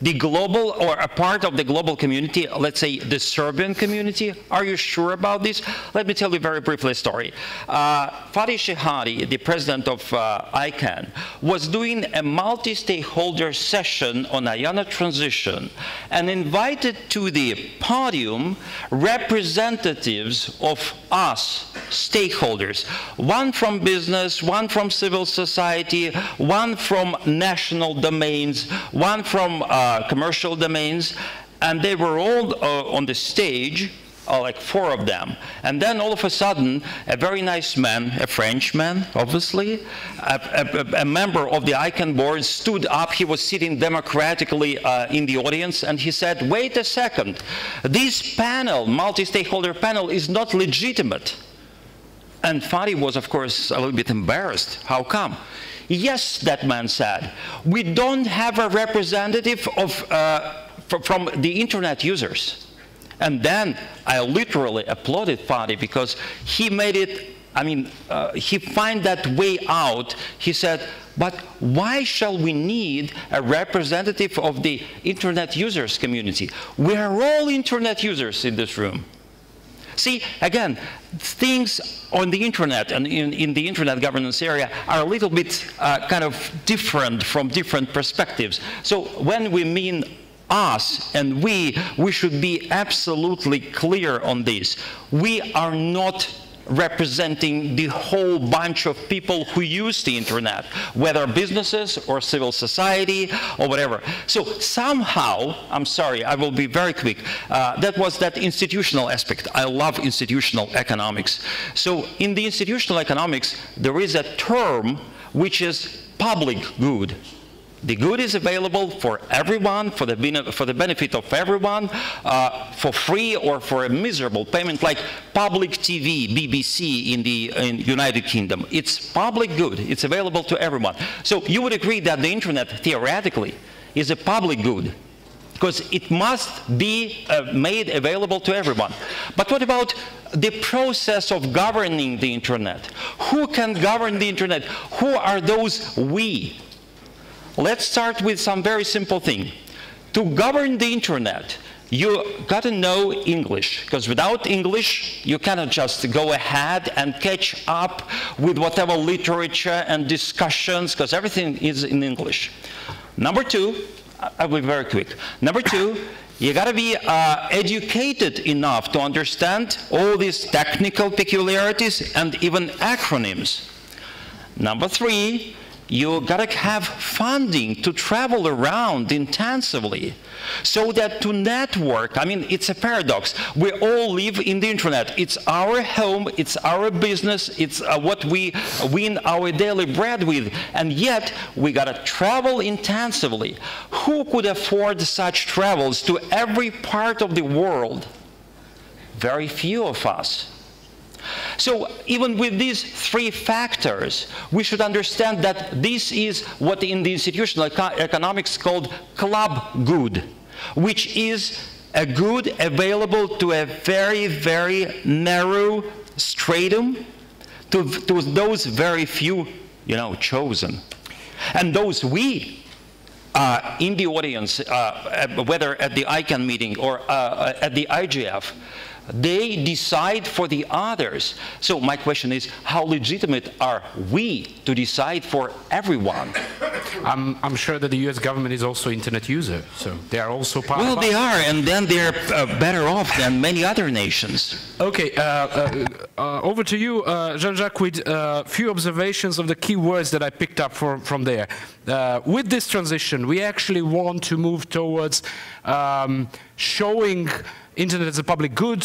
[SPEAKER 10] The global, or a part of the global community, let's say the Serbian community? Are you sure about this? Let me tell you very briefly a story. Fatih Shehadi, the president of ICANN, was doing a multi-stakeholder session on IANA transition and invited to the podium representatives of us, stakeholders. One from business, one from civil society, one from national domains, one from commercial domains, and they were all on the stage, like 4 of them. And then all of a sudden, a very nice man, a Frenchman, obviously, a member of the ICANN board stood up. He was sitting democratically in the audience, and he said, wait a second, this panel, multi-stakeholder panel, is not legitimate. And Fatih was, of course, a little bit embarrassed. How come? Yes, that man said, we don't have a representative of, from the internet users. And then I literally applauded Fatih because he made it, I mean, he found that way out. He said, but why shall we need a representative of the internet users community? We are all internet users in this room. See, again, things on the internet and in the internet governance area are a little bit kind of different from different perspectives. So when we mean us and we should be absolutely clear on this. We are not representing the whole bunch of people who use the internet, whether businesses or civil society or whatever. So somehow, I'm sorry, I will be very quick, that was that institutional aspect. I love institutional economics. So in the institutional economics, there is a term which is public good. The good is available for everyone, for the benefit of everyone, for free or for a miserable payment, like public TV, BBC in the United Kingdom. It's public good. It's available to everyone. So you would agree that the internet, theoretically, is a public good, because it must be made available to everyone. But what about the process of governing the internet? Who can govern the internet? Who are those we? Let's start with some very simple thing. To govern the internet,
[SPEAKER 6] you got to know English, because without English, you cannot just go ahead and catch up with whatever literature and discussions, because everything is in English. Number two, I'll be very quick. Number two, you got to be educated enough to understand all these technical peculiarities and even acronyms. Number three, you got to have funding to travel around intensively, so that to network, I mean, it's a paradox. We all live in the internet. It's our home, it's our business, it's what we win our daily bread with, and yet we got to travel intensively. Who could afford such travels to every part of the world? Very few of us. So even with these three factors, we should understand that this is what in the institutional economics called club good, which is a good available to a very, very narrow stratum, to those very few, chosen. And those we in the audience, whether at the ICANN meeting or at the IGF, they decide for the others. So my question is, how legitimate are we to decide for everyone?
[SPEAKER 4] I'm sure that the US government is also internet user, so they are also part of
[SPEAKER 6] Well, they are, and then they're better off than many other nations.
[SPEAKER 4] Okay, over to you, Jean-Jacques, with a few observations of the key words that I picked up from there. With this transition, we actually want to move towards showing internet as a public good,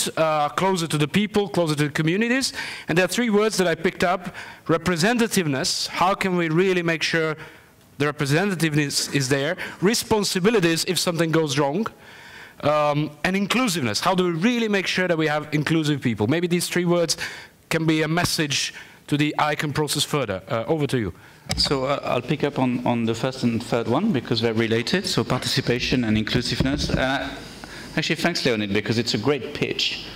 [SPEAKER 4] closer to the people, closer to the communities. And there are three words that I picked up. Representativeness, how can we really make sure the representativeness is there? Responsibilities if something goes wrong. And inclusiveness, how do we really make sure that we have inclusive people? Maybe these three words can be a message to the ICANN process further. Over to you.
[SPEAKER 9] So I'll pick up on the first and third one because they're related, so participation and inclusiveness. Actually, thanks, Leonid, because it's a great pitch.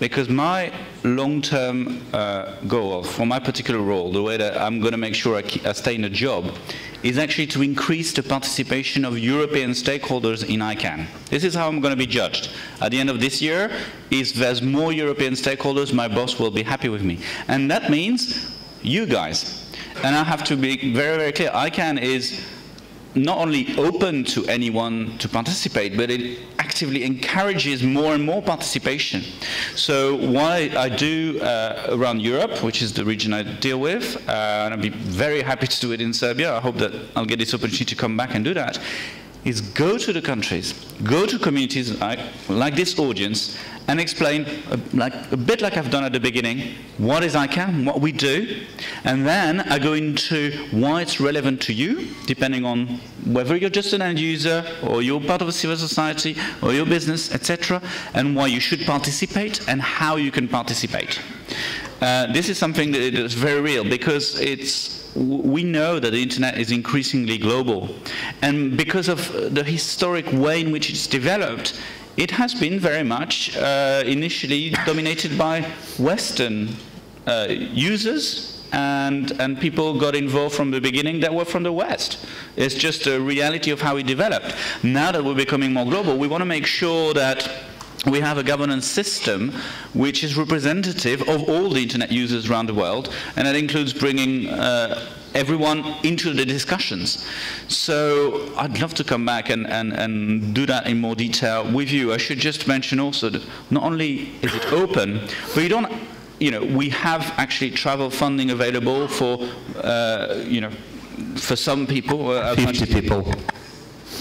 [SPEAKER 9] Because my long-term goal for my particular role, the way that I'm going to make sure I stay in a job, is actually to increase the participation of European stakeholders in ICANN. This is how I'm going to be judged. At the end of this year, if there's more European stakeholders, my boss will be happy with me. And that means you guys. And I have to be very, very clear. ICANN is not only open to anyone to participate, but it actively encourages more and more participation. So what I do around Europe, which is the region I deal with, and I'll be very happy to do it in Serbia, I hope that I'll get this opportunity to come back and do that, is go to the countries, go to communities like this audience, and explain, a bit like I've done at the beginning, what is ICANN, what we do, and then I go into why it's relevant to you, depending on whether you're just an end user, or you're part of a civil society, or your business, etc., and why you should participate, and how you can participate. This is something that is very real, because we know that the internet is increasingly global, and because of the historic way in which it's developed, it has been very much initially dominated by Western users, and people got involved from the beginning that were from the West. It's just a reality of how it developed. Now that we're becoming more global, we want to make sure that we have a governance system which is representative of all the internet users around the world, and that includes bringing everyone into the discussions. So I'd love to come back and do that in more detail with you. I should just mention also that not only is it open, but we have actually travel funding available for, for some people.
[SPEAKER 10] 50 people.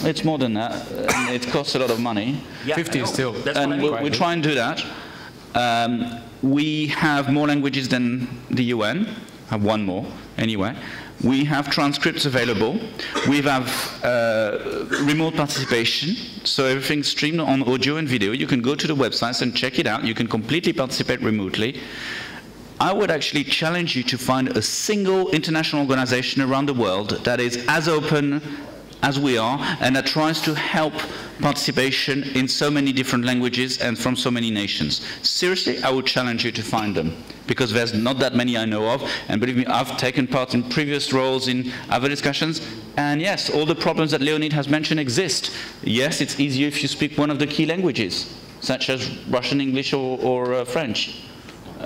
[SPEAKER 9] It's more than that. It costs a lot of money.
[SPEAKER 4] Yeah, 50 still.
[SPEAKER 9] And we try and do that. We have more languages than the UN. I have one more, anyway. We have transcripts available. We have remote participation, so everything's streamed on audio and video. You can go to the websites and check it out. You can completely participate remotely. I would actually challenge you to find a single international organization around the world that is as open as we are, and that tries to help participation in so many different languages and from so many nations. Seriously, I would challenge you to find them, because there's not that many I know of, and believe me, I've taken part in previous roles in other discussions, and yes, all the problems that Leonid has mentioned exist. Yes, it's easier if you speak one of the key languages, such as Russian, English, or French.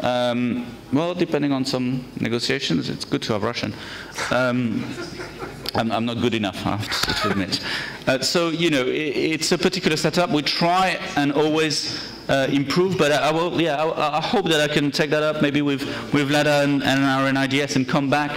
[SPEAKER 9] Well, depending on some negotiations, it's good to have Russian. I'm not good enough, I have to admit. So, you know, it's a particular setup. We try and always improve, but I hope that I can take that up maybe with Vlade and our NIDS and come back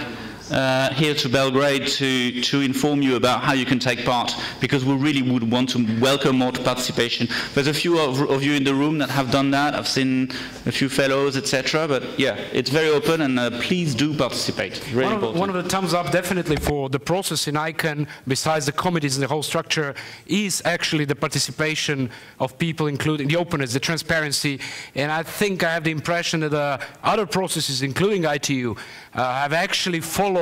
[SPEAKER 9] here to Belgrade to inform you about how you can take part, because we really would want to welcome more participation. There's a few of you in the room that have done that. I've seen a few fellows, etc. But yeah, it's very open, and please do participate. It's really important.
[SPEAKER 4] One of the thumbs up definitely for the process in ICANN, besides the committees and the whole structure, is actually the participation of people, including the openness, the transparency. And I think I have the impression that other processes, including ITU, have actually followed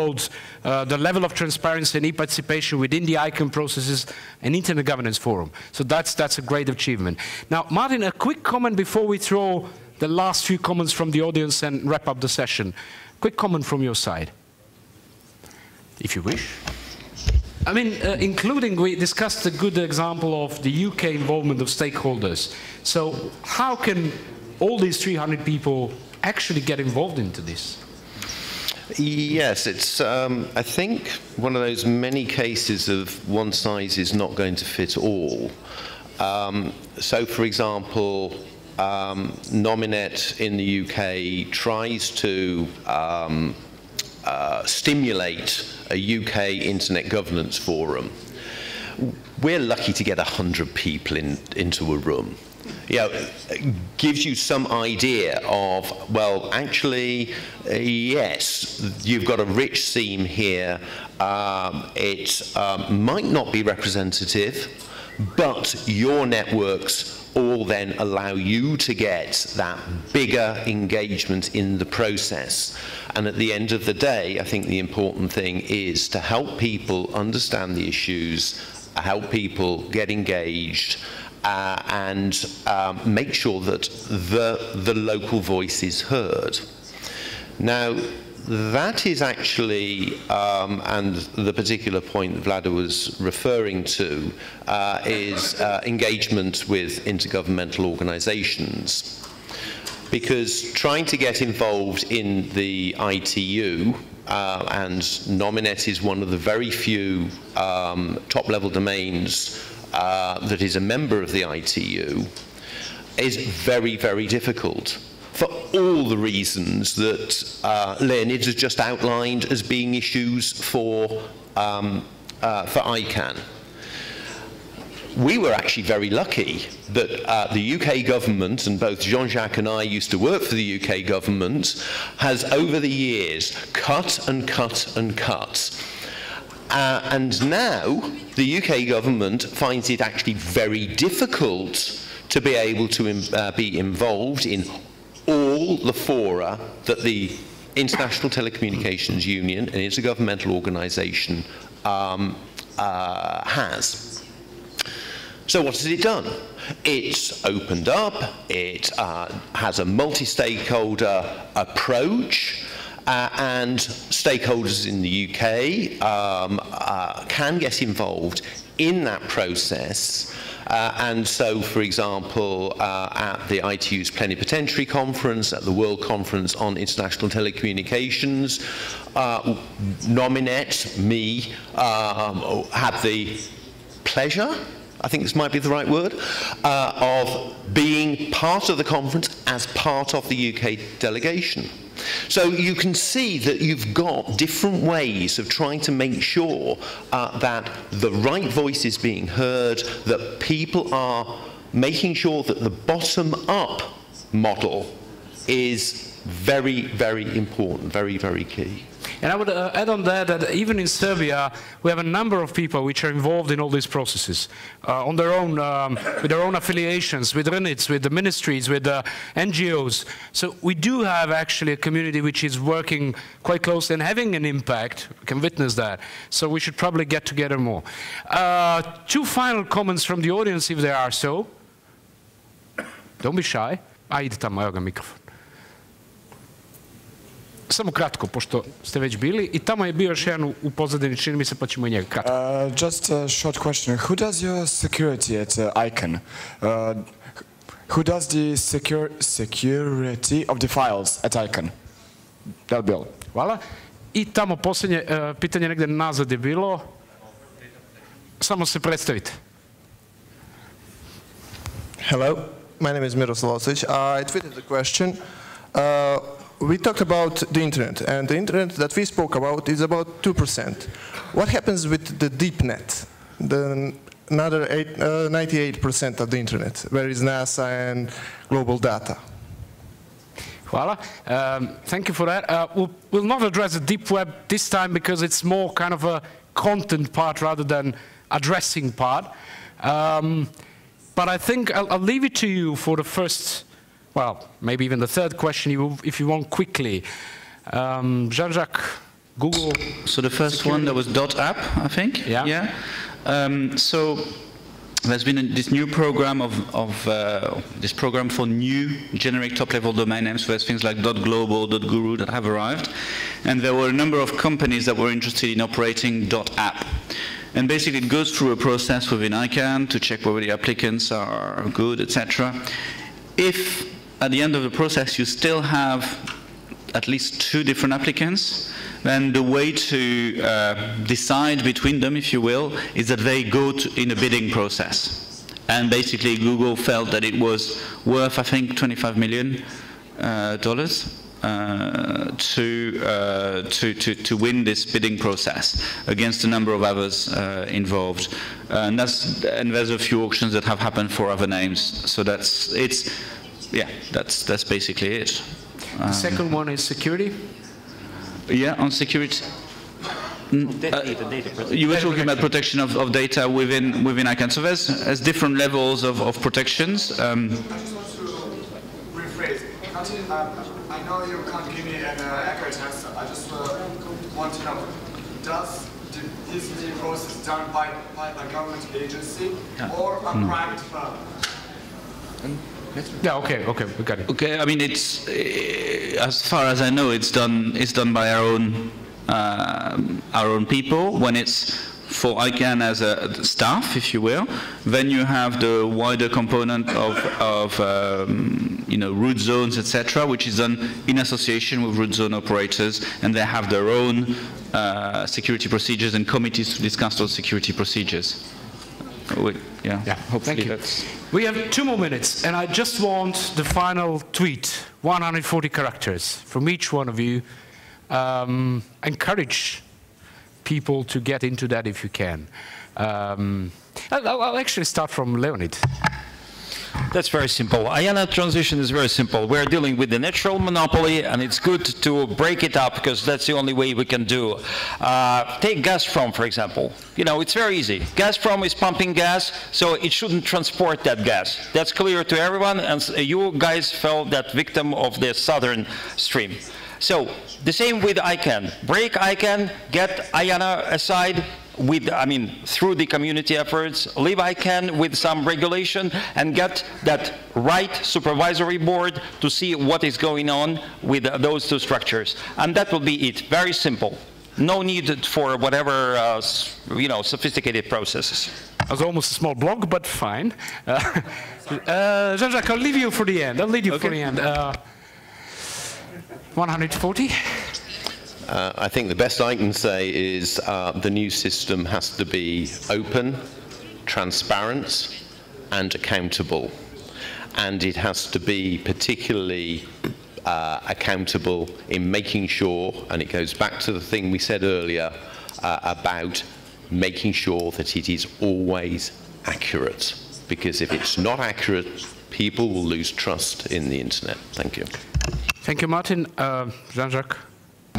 [SPEAKER 4] the level of transparency and e-participation within the ICANN processes and Internet Governance Forum. So that's a great achievement. Now, Martin, a quick comment before we throw the last few comments from the audience and wrap up the session. Quick comment from your side, if you wish. I mean, including, we discussed a good example of the UK involvement of stakeholders. So how can all these 300 people actually get involved into this?
[SPEAKER 7] Yes, it's, I think, one of those many cases of one size is not going to fit all. So, for example, Nominet in the UK tries to stimulate a UK Internet Governance Forum. We're lucky to get 100 people into a room. Yeah, gives you some idea of, well, actually, yes, you've got a rich seam here. It might not be representative, but your networks all then allow you to get that bigger engagement in the process. And at the end of the day, I think the important thing is to help people understand the issues, help people get engaged, and make sure that the local voice is heard. Now, that is actually, and the particular point that Vlade was referring to, is engagement with intergovernmental organizations. Because trying to get involved in the ITU, and Nominet is one of the very few top-level domains that is a member of the ITU, is very, very difficult for all the reasons that Leonid has just outlined as being issues for ICANN. We were actually very lucky that the UK government, and both Jean-Jacques and I used to work for the UK government, has over the years cut and cut and cut. And now the UK government finds it actually very difficult to be able to be involved in all the fora that the International Telecommunications Union, an intergovernmental organization, has. So what has it done? It's opened up, it has a multi-stakeholder approach, and stakeholders in the UK can get involved in that process. And so, for example, at the ITU's Plenipotentiary Conference, at the World Conference on International Telecommunications, Nominet, me, had the pleasure, I think this might be the right word, of being part of the conference as part of the UK delegation. So you can see that you've got different ways of trying to make sure that the right voice is being heard, that people are making sure that the bottom-up model is very, very important, very, very key.
[SPEAKER 4] And I would add on that even in Serbia, we have a number of people which are involved in all these processes, on their own, with their own affiliations, with RNITs, with the ministries, with the NGOs. So we do have actually a community which is working quite closely and having an impact. We can witness that. So we should probably get together more. Two final comments from the audience, if there are so. Don't be shy. Ide tamo, evo ga mikrofon. Samo kratko, pošto ste već bili, i tamo je bio još jedan u pozadini, čini mi se, pa ćemo i njega kratko.
[SPEAKER 8] Just a short question. Who does your security at ICANN? Who does the security of the files at ICANN? That'll be all.
[SPEAKER 4] Hvala. I tamo posljednje pitanje negde nazad je bilo. Samo se predstavite.
[SPEAKER 11] Hello, my name is Miroslav Osic. I tweeted the question. We talked about the internet, and the internet that we spoke about is about 2%. What happens with the deep net, the another 98% of the internet, where is NASA and global data?
[SPEAKER 4] Hvala. Thank you for that. We'll not address the deep web this time because it's more kind of a content part rather than addressing part. But I think I'll leave it to you for the first, well, maybe even the third question, if you want quickly. Jean-Jacques, Google.
[SPEAKER 9] So the first security. One, that was .app, I think.
[SPEAKER 4] Yeah.
[SPEAKER 9] So there's been this new program this program for new generic top-level domain names. So there's things like .global, .guru that have arrived, and there were a number of companies that were interested in operating .app. And basically it goes through a process within ICANN to check whether the applicants are good, etc. If at the end of the process you still have at least 2 different applicants, then the way to decide between them, if you will, is that they go in a bidding process. And basically Google felt that it was worth, I think, $25 million to win this bidding process against a number of others involved, and there's a few auctions that have happened for other names. So that's basically it.
[SPEAKER 4] The second one is security.
[SPEAKER 9] Yeah, on security. You were talking about protection of data within ICANN. So there's different levels of protections.
[SPEAKER 8] I know you can't give me an accurate answer. I just want to know, is the process done by a government agency or a private firm?
[SPEAKER 4] Yeah, okay, we got it.
[SPEAKER 9] Okay, I mean, it's as far as I know, it's done by our own people when it's for ICANN as a staff, if you will. Then you have the wider component of root zones, etc., which is done in association with root zone operators, and they have their own security procedures and committees to discuss those security procedures.
[SPEAKER 4] Thank you. We have 2 more minutes, and I just want the final tweet, 140 characters from each one of you. Encourage people to get into that if you can. I'll actually start from Leonid.
[SPEAKER 10] That's very simple. IANA transition is very simple. We're dealing with the natural monopoly, and it's good to break it up because that's the only way we can do. Take Gazprom, for example. It's very easy. Gazprom is pumping gas, so it shouldn't transport that gas. That's clear to everyone, and you guys fell that victim of the Southern Stream. So the same with ICANN. Break ICANN, get IANA aside through the community efforts, leave ICANN with some regulation, and get that right supervisory board to see what is going on with those 2 structures. And that will be it. Very simple. No need for whatever, sophisticated processes.
[SPEAKER 4] It was almost a small blog, but fine. Jean-Jacques, I'll leave you for the end. 140.
[SPEAKER 7] I think the best I can say is the new system has to be open, transparent, and accountable. And it has to be particularly accountable in making sure, and it goes back to the thing we said earlier about making sure that it is always accurate. Because if it's not accurate, people will lose trust in the internet. Thank you.
[SPEAKER 4] Thank you, Martin. Jean-Jacques.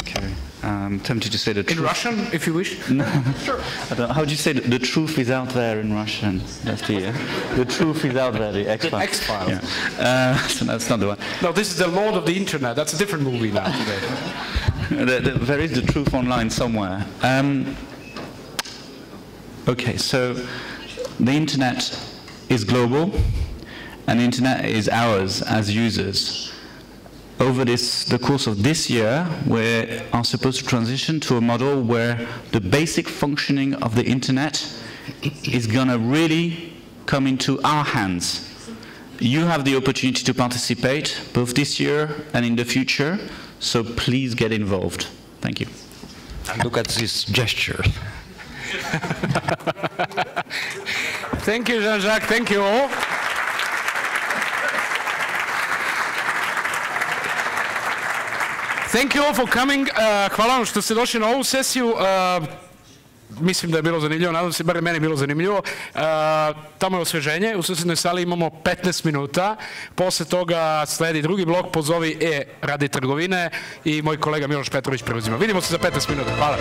[SPEAKER 9] Okay. I'm tempted to say the truth.
[SPEAKER 4] In Russian, if you wish.
[SPEAKER 9] No. Sure. How do you say the truth is out there in Russian? That's the truth is out there, the X-Files.
[SPEAKER 4] The X-Files.
[SPEAKER 9] Yeah. So that's not the one.
[SPEAKER 4] No, this is the Lord of the Internet. That's a different movie now today.
[SPEAKER 9] There is the truth online somewhere. Okay, so the Internet is global, and the Internet is ours as users. Over the course of this year, we are supposed to transition to a model where the basic functioning of the Internet is going to really come into our hands. You have the opportunity to participate both this year and in the future, so please get involved. Thank you.
[SPEAKER 1] And look at this gesture.
[SPEAKER 4] Thank you, Jean-Jacques. Thank you all. Thank you all for coming. Hvala vam što ste došli na ovu sesiju. Mislim da je bilo zanimljivo, nadam se, bar meni je bilo zanimljivo. Tamo je osveženje, u susednoj sali imamo 15 minuta. Posle toga sledi drugi blok, pozovi radi trgovine i moj kolega Miloš Petrović preuzima. Vidimo se za 15 minuta. Hvala.